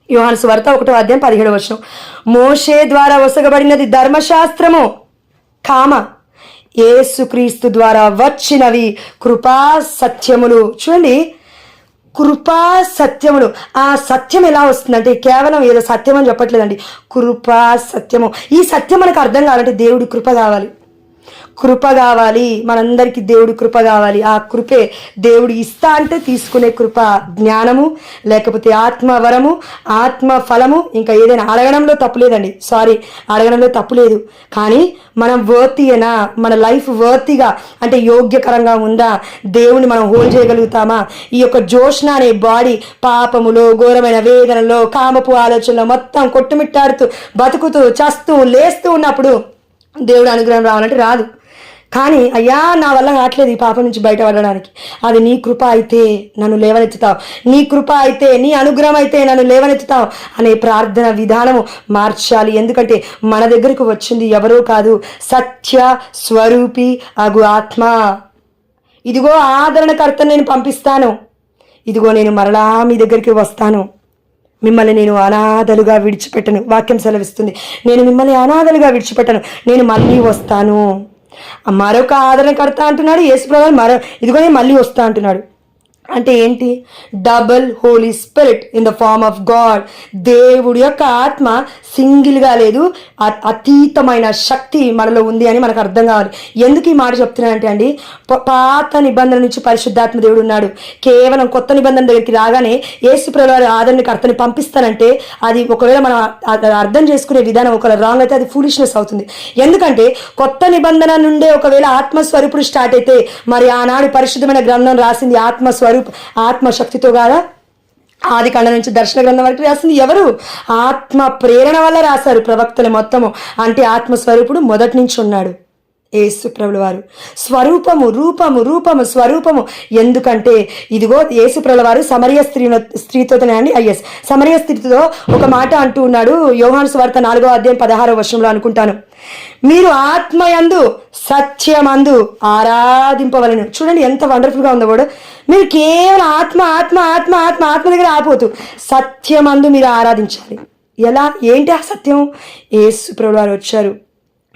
A: యోహాను సువార్త 1వ అధ్యాయం 17వ వచనం. మోషే ద్వారా వసగబడినది ధర్మశాస్త్రము, యేసుక్రీస్తు ద్వారా వచ్చినవి కృపా సత్యములు. చూడండి, కృపా సత్యములు. ఆ సత్యం ఎలా వస్తుందంటే కేవలం ఏదో సత్యం అని చెప్పట్లేదండి, కృపా సత్యము. ఈ సత్యం మనకు అర్థం కావాలంటే దేవుడి కృప కావాలి. కృప కావాలి, మనందరికీ దేవుడి కృప కావాలి. ఆ కృపే దేవుడు ఇస్తా అంటే తీసుకునే కృప, జ్ఞానము, లేకపోతే ఆత్మవరము, ఆత్మ ఫలము, ఇంకా ఏదైనా అడగడంలో తప్పులేదండి. అడగడంలో తప్పులేదు. కానీ మనం వర్తియేనా, మన లైఫ్ వర్తిగా అంటే యోగ్యకరంగా ఉందా, దేవుని మనం హోల్డ్ చేయగలుగుతామా? ఈ యొక్క జోష్న అనే బాడీ పాపములో, ఘోరమైన వేదనలో, కామపు ఆలోచనలో మొత్తం కొట్టుమిట్టాడుతూ బతుకుతూ చస్తూ లేస్తూ ఉన్నప్పుడు దేవుడు అనుగ్రహం రావాలంటే రాదు. కానీ అయ్యా నా వల్ల కావట్లేదు ఈ పాపం నుంచి బయటపడడానికి, అది నీ కృప అయితే నన్ను లేవనెత్తుతావు, నీ కృప అయితే, నీ అనుగ్రహం అయితే నన్ను లేవనెత్తుతావు అనే ప్రార్థన విధానము మార్చాలి. ఎందుకంటే మన దగ్గరకు వచ్చింది ఎవరో కాదు, సత్య స్వరూపి అగు ఆత్మ. ఇదిగో ఆదరణకర్తను నేను పంపిస్తాను, ఇదిగో నేను మరలా మీ దగ్గరికి వస్తాను, మిమ్మల్ని నేను అనాథలుగా విడిచిపెట్టను. వాక్యం సెలవిస్తుంది, నేను మిమ్మల్ని అనాథలుగా విడిచిపెట్టను, నేను మళ్ళీ వస్తాను. మరొక ఆదరణకర్త అంటున్నాడు యేసు ప్రభువు, ఇదిగో నేను మళ్ళీ వస్తా అంటున్నాడు. అంటే ఏంటి? Double Holy Spirit in the form of God. దేవుడి యొక్క ఆత్మ సింగిల్గా లేదు, అతీతమైన శక్తి మనలో ఉంది అని మనకు అర్థం కావాలి. ఎందుకు ఈ మాట చెప్తున్నానంటే అండి, పాత నిబంధన నుంచి పరిశుద్ధాత్మ దేవుడు ఉన్నాడు. కేవలం కొత్త నిబంధన దగ్గరికి రాగానే యేసు ప్రభువు ఆదరణకర్తని పంపిస్తానంటే అది ఒకవేళ మనం అర్థం చేసుకునే విధానం ఒకవేళ రాంగ్ అయితే అది ఫూలిష్నెస్ అవుతుంది. ఎందుకంటే కొత్త నిబంధన నుండే ఒకవేళ ఆత్మస్వరూపుడు స్టార్ట్ అయితే మరి ఆనాడు పరిశుద్ధమైన గ్రంథం రాసింది ఆత్మశక్తితో కాదా? ఆది కాండ నుంచి దర్శన గ్రంథం వరకు రాసింది ఎవరు? ఆత్మ ప్రేరణ వల్ల రాశారు ప్రవక్తలు మొత్తము. అంటే ఆత్మస్వరూపుడు మొదటి నుంచి ఉన్నాడు యేసు ప్రభుల వారు. స్వరూపము, రూపము, స్వరూపము. ఎందుకంటే ఇదిగో యేసు ప్రభుల వారు సమరయ స్త్రీతోనే అండి సమరయ స్త్రీతో ఒక మాట అంటూ ఉన్నాడు. యోహాను సువార్త 4వ అధ్యాయం 16వ వచనంలో అనుకుంటాను, మీరు ఆత్మయందు సత్యమందు ఆరాధింపవలను. చూడండి ఎంత వండర్ఫుల్గా ఉందో కూడా. మీరు కేవలం ఆత్మ దగ్గర ఆపోతూ సత్యమందు మీరు ఆరాధించాలి. ఎలా? ఏంటి ఆ సత్యం? యేసు ప్రభువు వారు వచ్చారు,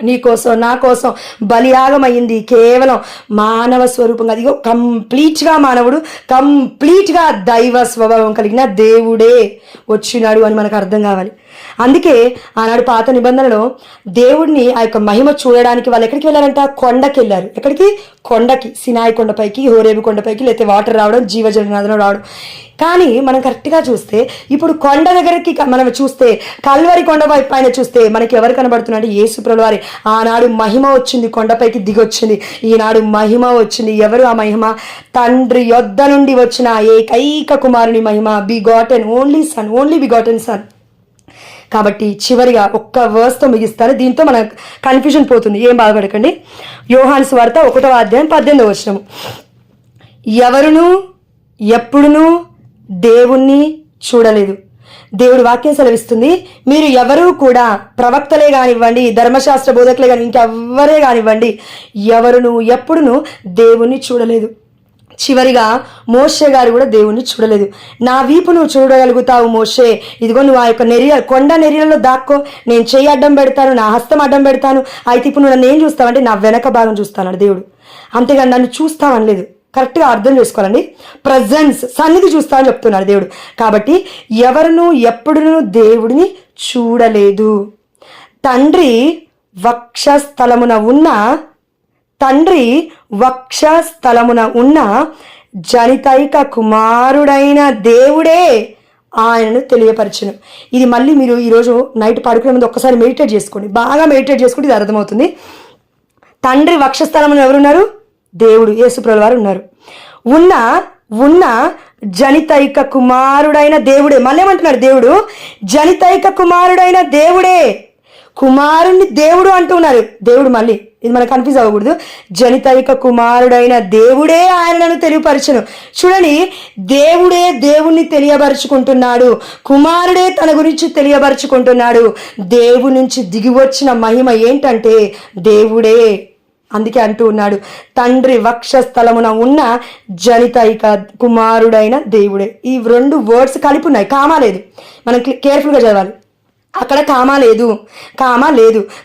A: నీ కోసం నా కోసం బలియాగమైంది. కేవలం మానవ స్వరూపంగా, అదిగో కంప్లీట్గా మానవుడు, కంప్లీట్గా దైవ స్వభావం కలిగిన దేవుడే వచ్చినాడు అని మనకు అర్థం కావాలి. అందుకే ఆనాడు పాత నిబంధనలో దేవుడిని ఆ యొక్క మహిమ చూడడానికి వాళ్ళు ఎక్కడికి వెళ్ళారంట? కొండకి వెళ్ళారు. ఎక్కడికి? కొండకి, సినాయి కొండపైకి, హోరేబు కొండపైకి, లేకపోతే వాటర్ రావడం, జీవజల నదులు రావడం. కానీ మనం కరెక్ట్గా చూస్తే ఇప్పుడు కొండ దగ్గరికి మనం చూస్తే, కల్వరి కొండ పైన చూస్తే మనకి ఎవరు కనబడుతున్నాడు? యేసు ప్రభువారి. ఆనాడు మహిమ వచ్చింది, కొండపైకి దిగొచ్చింది. ఈనాడు మహిమ వచ్చింది. ఎవరు ఆ మహిమ? తండ్రి యొద్ద నుండి వచ్చిన ఏకైక కుమారుని మహిమ. Begotten, only son, only begotten son. కాబట్టి చివరిగా ఒక్క వర్స్తో ముగిస్తాను, దీంతో మన కన్ఫ్యూజన్ పోతుంది. ఏం బాధపడకండి. యోహాను సువార్త 1వ అధ్యాయం 18వ వచనం. ఎవరును ఎప్పుడునూ దేవుణ్ణి చూడలేదు. దేవుడి వాక్యం సెలవిస్తుంది, మీరు ఎవరూ కూడా, ప్రవక్తలే కానివ్వండి, ధర్మశాస్త్ర బోధకులే కానీ, ఇంకెవ్వరే కానివ్వండి, ఎవరును ఎప్పుడునూ దేవుణ్ణి చూడలేదు. చివరిగా మోషే గారు కూడా దేవుణ్ణి చూడలేదు. నా వీపు నువ్వు చూడగలుగుతావు మోషే, ఇదిగో నువ్వు ఆ యొక్క కొండ నెరియలలో దాక్కో, నేను చెయ్యి అడ్డం పెడతాను, నా హస్తం అడ్డం పెడతాను, అయితే ఇప్పుడు నువ్వు నన్ను ఏం చూస్తావంటే నా వెనక భాగం చూస్తాను దేవుడు. అంతేగాని నన్ను చూస్తావనలేదు. కరెక్ట్గా అర్థం చేసుకోవాలండి. ప్రజెన్స్, సన్నిధి చూస్తామని చెప్తున్నాడు దేవుడు. కాబట్టి ఎవరును ఎప్పుడునూ దేవుడిని చూడలేదు. తండ్రి వక్షస్థలమున ఉన్న జనితైక కుమారుడైన దేవుడే ఆయనను తెలియపరచును. ఇది మళ్ళీ మీరు ఈరోజు నైట్ పడుకునే ముందు ఒక్కసారి మెడిటేట్ చేసుకోండి, బాగా మెడిటేట్ చేసుకుంటే ఇది అర్థమవుతుంది. తండ్రి వక్షస్థలమున ఎవరున్నారు? దేవుడు, యేసుప్రభుల వారు ఉన్నారు. ఉన్న జనితైక కుమారుడైన దేవుడే. మళ్ళీ ఏమంటున్నాడు? దేవుడు జనితైక కుమారుడైన దేవుడే. కుమారుణ్ణి దేవుడు అంటున్నారు. దేవుడు, మళ్ళీ ఇది మనకు కన్ఫ్యూజ్ అవ్వకూడదు. జనితైక కుమారుడైన దేవుడే ఆయనను తెలియపరచును. చూడండి, దేవుడే దేవుణ్ణి తెలియపరుచుకుంటున్నాడు, కుమారుడే తన గురించి తెలియపరుచుకుంటున్నాడు. దేవుడి నుంచి దిగి వచ్చిన మహిమ ఏంటంటే దేవుడే. అందుకే అంటూ ఉన్నాడు, తండ్రి వక్షస్థలమున ఉన్న జనితైక కుమారుడైన దేవుడే. ఈ 2 వర్డ్స్ కలిపి ఉన్నాయి, కామా లేదు. మనం కేర్ఫుల్గా చదవాలి. అక్కడ కామా లేదు.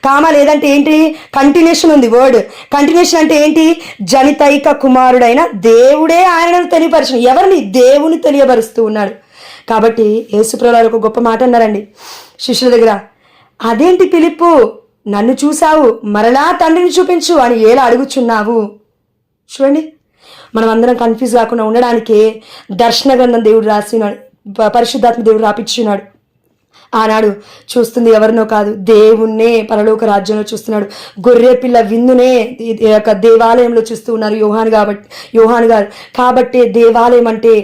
A: కామా లేదంటే ఏంటి? కంటిన్యూషన్ ఉంది. వర్డ్ కంటిన్యూషన్ అంటే ఏంటి? జనితైక కుమారుడైన దేవుడే ఆయనను తెలియపరచు. ఎవరిని? దేవుని తెలియపరుస్తూ ఉన్నాడు. కాబట్టి యేసుప్రభువారు ఒక గొప్ప మాట అన్నారండి శిష్యుల దగ్గర. అదేంటి ఫిలిప్పు, నన్ను చూసావు, మరలా తండ్రిని చూపించు అని ఎలా అడుగుచున్నావు? చూడండి, మనం అందరం కన్ఫ్యూజ్ కాకుండా ఉండడానికి దర్శన గ్రంథం దేవుడు రాసినాడు, పరిశుద్ధాత్మ దేవుడు రాపిచ్చున్నాడు. ఆనాడు చూస్తుంది ఎవరినో కాదు, దేవుణ్ణే పరలోక రాజ్యంలో చూస్తున్నాడు. గొర్రె పిల్ల విందునే యొక్క దేవాలయంలో చూస్తూ ఉన్నారు యోహాను గారు. కాబట్టి దేవాలయం అంటే,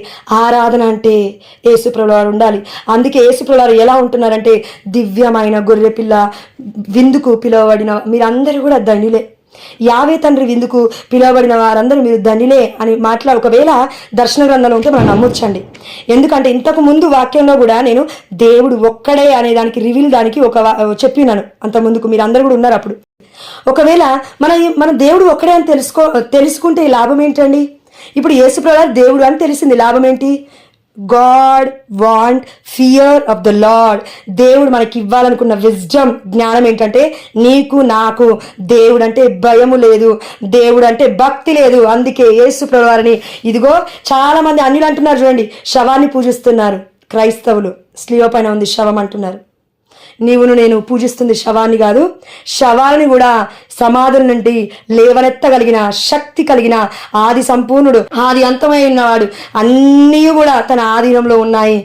A: ఆరాధన అంటే యేసుప్రభుల వారు ఉండాలి. అందుకే యేసుప్రభుల వారు ఎలా ఉంటున్నారంటే, దివ్యమైన గొర్రె పిల్ల విందుకు పిలువబడిన మీరందరూ కూడా ధన్యులే. యావే తండ్రి విందుకు పిలువబడిన వారందరూ మీరు ధన్యులే అని ఒకవేళ దర్శన గ్రంథంలో ఉంటే మనం నమ్మొచ్చండి. ఎందుకంటే ఇంతకు ముందు వాక్యంలో కూడా నేను దేవుడు ఒక్కడే అనే దానికి రివీల్ దానికి చెప్పినాను అంత ముందుకు, మీరు అందరూ కూడా ఉన్నారు అప్పుడు. ఒకవేళ మన దేవుడు ఒక్కడే అని తెలుసుకుంటే లాభం ఏంటండి? ఇప్పుడు యేసుప్రభువు దేవుడు అని తెలిసింది, లాభం ఏంటి? God want fear of the lord. దేవుడు మనకి ఇవ్వాలనుకున్న విజ్డమ్, జ్ఞానం ఏంటంటే, నీకు నాకు దేవుడు అంటే భయము లేదు, దేవుడు అంటే భక్తి లేదు. అందుకే యేసుప్రభువు వారిని, ఇదిగో చాలా మంది అన్యులు అంటున్నారు చూడండి, శవాన్ని పూజిస్తున్నారు. క్రైస్తవులు శిలువ పైన ఉంది శవం అంటున్నారు. నేను పూజిస్తుంది శవాన్ని కాదు, శవాన్ని కూడా సమాధుల నుండి లేవనెత్తగలిగిన శక్తి కలిగిన ఆది సంపూర్ణుడు, ఆది అంతమై ఉన్నవాడు. అన్నీ కూడా తన ఆధీనంలో ఉన్నాయి.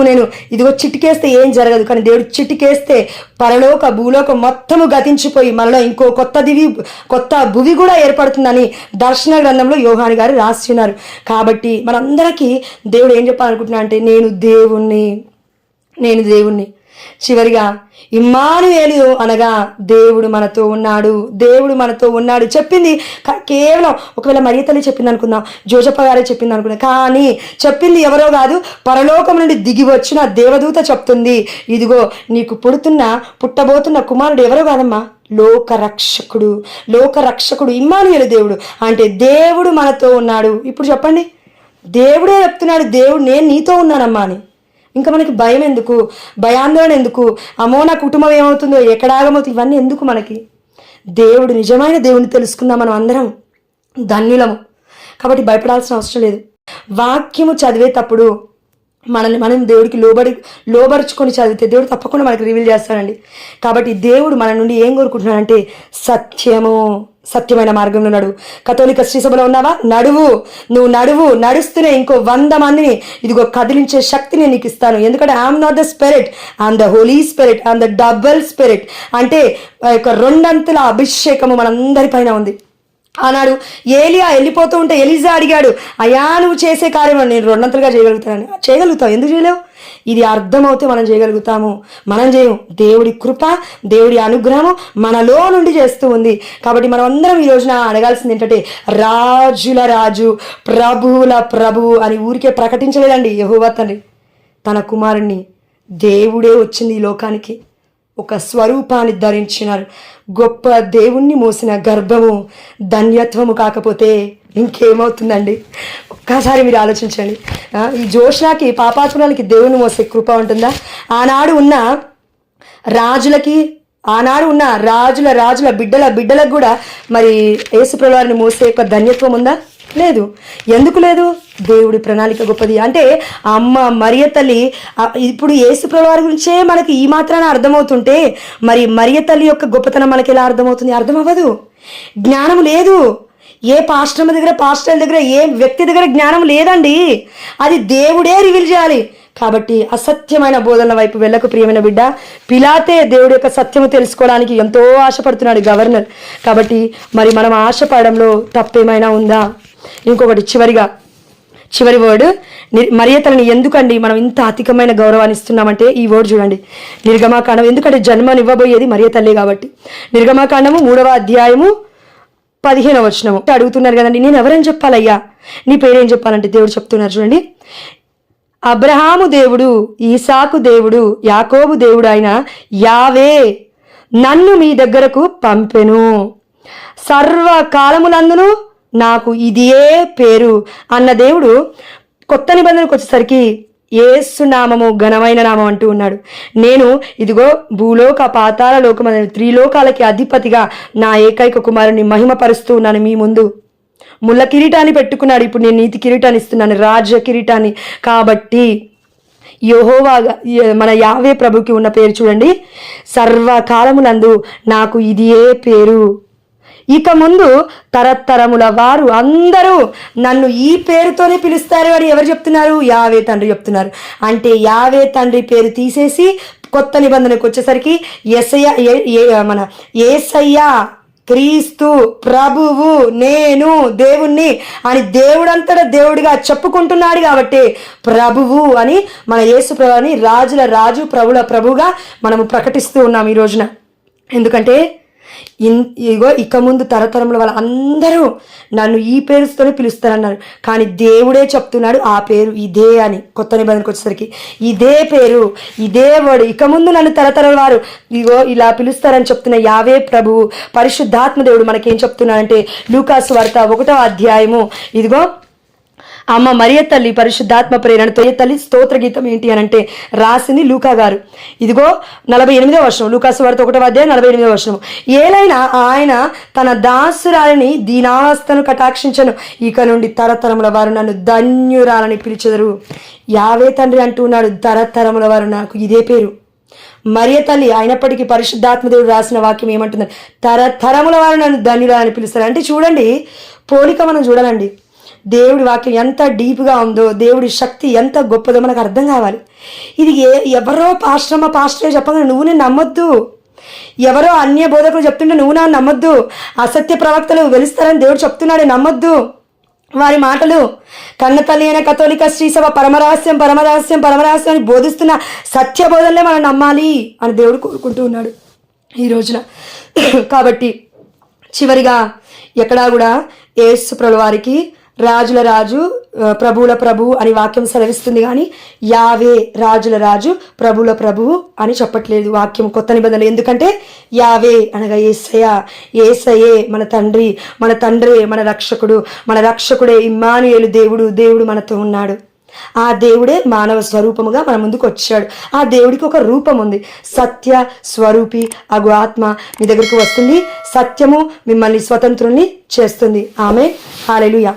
A: నేను ఇదిగో చిటికేస్తే ఏం జరగదు, కానీ దేవుడు చిటికేస్తే పరలోక భూలోకం మొత్తము గతించిపోయి మనలో ఇంకో కొత్త భువి కూడా ఏర్పడుతుందని దర్శన గ్రంథంలో యోహాను గారు రాస్తున్నారు. కాబట్టి మనందరికీ దేవుడు ఏం చెప్పాలనుకుంటున్నా అంటే, నేను దేవుణ్ణి. చివరిగా ఇమ్మానుయేలు అనగా దేవుడు మనతో ఉన్నాడు చెప్పింది కేవలం, ఒకవేళ మరియ తల్లి చెప్పింది అనుకుందాం, జోజప్ప గారే చెప్పింది అనుకున్నా, కానీ చెప్పింది ఎవరో కాదు, పరలోకం నుండి దిగి వచ్చిన దేవదూత చెప్తుంది. ఇదిగో నీకు పుట్టబోతున్న కుమారుడు ఎవరో కాదమ్మా, లోకరక్షకుడు ఇమ్మానుయేలు దేవుడు అంటే దేవుడు మనతో ఉన్నాడు. ఇప్పుడు చెప్పండి, దేవుడే చెప్తున్నాడు, దేవుడు నేను నీతో ఉన్నానమ్మా అని. ఇంకా మనకి భయం ఎందుకు, భయాందోళన ఎందుకు, అమ్మో నా కుటుంబం ఏమవుతుందో, ఎక్కడ ఆగమవుతుంది, ఇవన్నీ ఎందుకు మనకి? దేవుడు నిజమైన దేవుని తెలుసుకుందాం మనం అందరం ధన్యులము. కాబట్టి భయపడాల్సిన అవసరం లేదు. వాక్యము చదివేటప్పుడు మనల్ని మనం దేవుడికి లోబరుచుకొని చదివితే దేవుడు తప్పకుండా మనకు రివీల్ చేస్తాడండి. కాబట్టి దేవుడు మన నుండి ఏం కోరుకుంటున్నాడంటే సత్యమైన మార్గంలో నడువు. కథోలిక శ్రీ సభలో ఉన్నావా? నువ్వు నడుస్తూనే ఇంకో 100 మందిని ఇదిగో కదిలించే శక్తి నేను నీకు ఇస్తాను. ఎందుకంటే I'm not the spirit, I'm the Holy Spirit, I'm the double spirit. అంటే ఆ యొక్క 2 అంతుల అభిషేకము మనందరి పైన ఉంది. ఆనాడు ఏలియా వెళ్ళిపోతూ ఉంటే ఎలీజా అడిగాడు, అయ్యా నువ్వు చేసే కార్యం నేను 2 అంతలుగా చేయగలుగుతానని. చేయగలుగుతావు, ఎందుకు చేయలేవు? ఇది అర్థమవుతే మనం చేయగలుగుతాము. మనం చేయము. దేవుడి కృప, దేవుడి అనుగ్రహము మనలో నుండి చేస్తూ ఉంది. కాబట్టి మనం అందరం ఈ రోజున అడగాల్సింది ఏంటంటే, రాజుల రాజు ప్రభువుల ప్రభువు అని ఊరికే ప్రకటించలేదండి యెహోవా తండ్రి. తన కుమారుణ్ణి, దేవుడే వచ్చింది ఈ లోకానికి, ఒక స్వరూపాన్ని ధరించినారు. గొప్ప దేవుణ్ణి మోసిన గర్భము ధన్యత్వము కాకపోతే ఇంకేమవుతుందండి? ఒక్కసారి మీరు ఆలోచించండి. ఈ జోష్నాకి పాపాత్మురాలకి దేవుని మోసే కృప ఉంటుందా? ఆనాడు ఉన్న రాజుల బిడ్డలకు కూడా మరి యేసుప్రభువు వారిని మోసే ఒక ధన్యత్వం ఉందా? లేదు. ఎందుకు లేదు? దేవుడి ప్రణాళిక గొప్పది. అంటే అమ్మ మరియ తల్లి, ఇప్పుడు యేసుప్రభువు వారి గురించే మనకి ఈ మాత్రాన అర్థమవుతుంటే మరి మరియ తల్లి యొక్క గొప్పతనం మనకి ఎలా అర్థమవుతుంది? అర్థం అవ్వదు. జ్ఞానం లేదు. ఏ పాస్టర్ దగ్గర ఏ వ్యక్తి దగ్గర జ్ఞానం లేదండి. అది దేవుడే రివీల్ చేయాలి. కాబట్టి అసత్యమైన బోధనల వైపు వెళ్ళకు ప్రియమైన బిడ్డ. పిలాతే దేవుడి యొక్క సత్యము తెలుసుకోవడానికి ఎంతో ఆశపడుతున్నాడు, గవర్నర్. కాబట్టి మరి మనం ఆశపడడంలో తప్పేమైనా ఉందా? ఇంకొకటి చివరి వర్డ్, మరియ తల్లిని ఎందుకండి మనం ఇంత అధికమైన గౌరవాన్ని ఇస్తున్నామంటే ఈ వర్డ్ చూడండి. నిర్గమాకాండం, ఎందుకంటే జన్మనివ్వబోయేది మరియ తల్లి కాబట్టి. నిర్గమాకాండము 3వ అధ్యాయము 15వ వచనము. అడుగుతున్నారు కదండి, నేను ఎవరని చెప్పాలయ్యా, నీ పేరేం చెప్పాలంటే దేవుడు చెప్తున్నారు చూడండి. అబ్రహాము దేవుడు, ఈసాకు దేవుడు, యాకోబు దేవుడు అయిన యావే నన్ను మీ దగ్గరకు పంపెను. సర్వకాలములందును నాకు ఇదే పేరు అన్న దేవుడు కొత్త నిబంధనకు వచ్చేసరికి యేసు నామము ఘనమైన నామం అంటూ ఉన్నాడు. నేను ఇదిగో భూలోక పాతాళ లోకమైన 3 లోకాలకి అధిపతిగా నా ఏకైక కుమారుని మహిమపరుస్తూ ఉన్నాను మీ ముందు. ముళ్ళ కిరీటాన్ని పెట్టుకున్నాడు, ఇప్పుడు నేను నీతి కిరీటాన్ని ఇస్తున్నాను, రాజ కిరీటాన్ని. కాబట్టి యెహోవాగా మన యావే ప్రభుకి ఉన్న పేరు చూడండి, సర్వకాలమునందు నాకు ఇదే పేరు. ఇక ముందు తరతరముల వారు అందరూ నన్ను ఈ పేరుతోనే పిలుస్తారు అని ఎవరు చెప్తున్నారు? యావే తండ్రి చెప్తున్నారు. అంటే యావే తండ్రి పేరు తీసేసి కొత్త నిబంధనకు వచ్చేసరికి యేసయ్య క్రీస్తు ప్రభువు నేను దేవుణ్ణి అని దేవుడంతటా దేవుడిగా చెప్పుకుంటున్నాడు. కాబట్టి ప్రభువు అని మన యేసు ప్రభుని రాజుల రాజు ప్రభుల ప్రభుగా మనము ప్రకటిస్తూ ఉన్నాం ఈ రోజున. ఎందుకంటే ఇగో ఇక ముందు తరతరముల వాళ్ళ అందరూ నన్ను ఈ పేరుతోనే పిలుస్తారన్నారు. కానీ దేవుడే చెప్తున్నాడు ఆ పేరు ఇదే అని. కొత్త నిబంధనకు వచ్చేసరికి ఇదే పేరు, ఇదే వర్డ్, ఇక ముందు నన్ను తరతరాల వారు ఇగో ఇలా పిలుస్తారని చెప్తున్న యావే ప్రభువు పరిశుద్ధాత్మ దేవుడు మనకేం చెప్తున్నాడంటే లూకాసు వార్త 1వ అధ్యాయము ఇదిగో అమ్మ మరియ తల్లి పరిశుద్ధాత్మ ప్రేరణతో తల్లి స్తోత్ర గీతం ఏంటి అని అంటే రాసింది లూకా గారు. ఇదిగో 48వ వచనం, లూకాసు వార్త 1వ అధ్యాయం 48వ వచనం. ఏలైనా ఆయన తన దాసురాలిని దీనావస్థను కటాక్షించను, ఇక నుండి తరతరముల వారు నన్ను ధన్యురాలని పిలిచెదరు. యావే తండ్రి అంటున్నాడు, తరతరముల వారు నాకు ఇదే పేరు. మరియ తల్లి అయినప్పటికీ పరిశుద్ధాత్మదేవుడు రాసిన వాక్యం ఏమంటుంది? తరతరముల వారు నన్ను ధన్యురాలని పిలుస్తారు. అంటే చూడండి, పోలిక మనం చూడాలండి. దేవుడి వాక్యం ఎంత డీప్గా ఉందో, దేవుడి శక్తి ఎంత గొప్పదో మనకు అర్థం కావాలి. ఇది ఎవరో పాస్టరే చెప్పగా నువ్వు నేను నమ్మొద్దు. ఎవరో అన్య బోధకులు చెప్తుంటే నువ్వు నా నమ్మొద్దు. అసత్య ప్రవక్తలు వెలుస్తారని దేవుడు చెప్తున్నాడు, నమ్మొద్దు వారి మాటలు. కన్న తల్లి అయిన కథోలిక శ్రీసభ పరమరహస్యం అని బోధిస్తున్న సత్య బోధనలే మనం నమ్మాలి అని దేవుడు కోరుకుంటూ ఉన్నాడు ఈ రోజున. కాబట్టి చివరిగా ఎక్కడా కూడా యేసు ప్రభువు వారికి రాజుల రాజు ప్రభువుల ప్రభువు అని వాక్యం సెలవిస్తుంది, కానీ యావే రాజుల రాజు ప్రభువుల ప్రభువు అని చెప్పట్లేదు వాక్యం కొత్త నిబంధనలు. ఎందుకంటే యావే అనగా యేసయ్యే మన తండ్రి మన రక్షకుడే ఇమ్మానుయేలు దేవుడు మనతో ఉన్నాడు. ఆ దేవుడే మానవ స్వరూపముగా మన ముందుకు వచ్చాడు. ఆ దేవుడికి ఒక రూపం ఉంది, సత్య స్వరూపి అగు ఆత్మ మీ దగ్గరకు వస్తుంది, సత్యము మిమ్మల్ని స్వతంత్రుని చేస్తుంది. ఆమె హల్లెలూయా.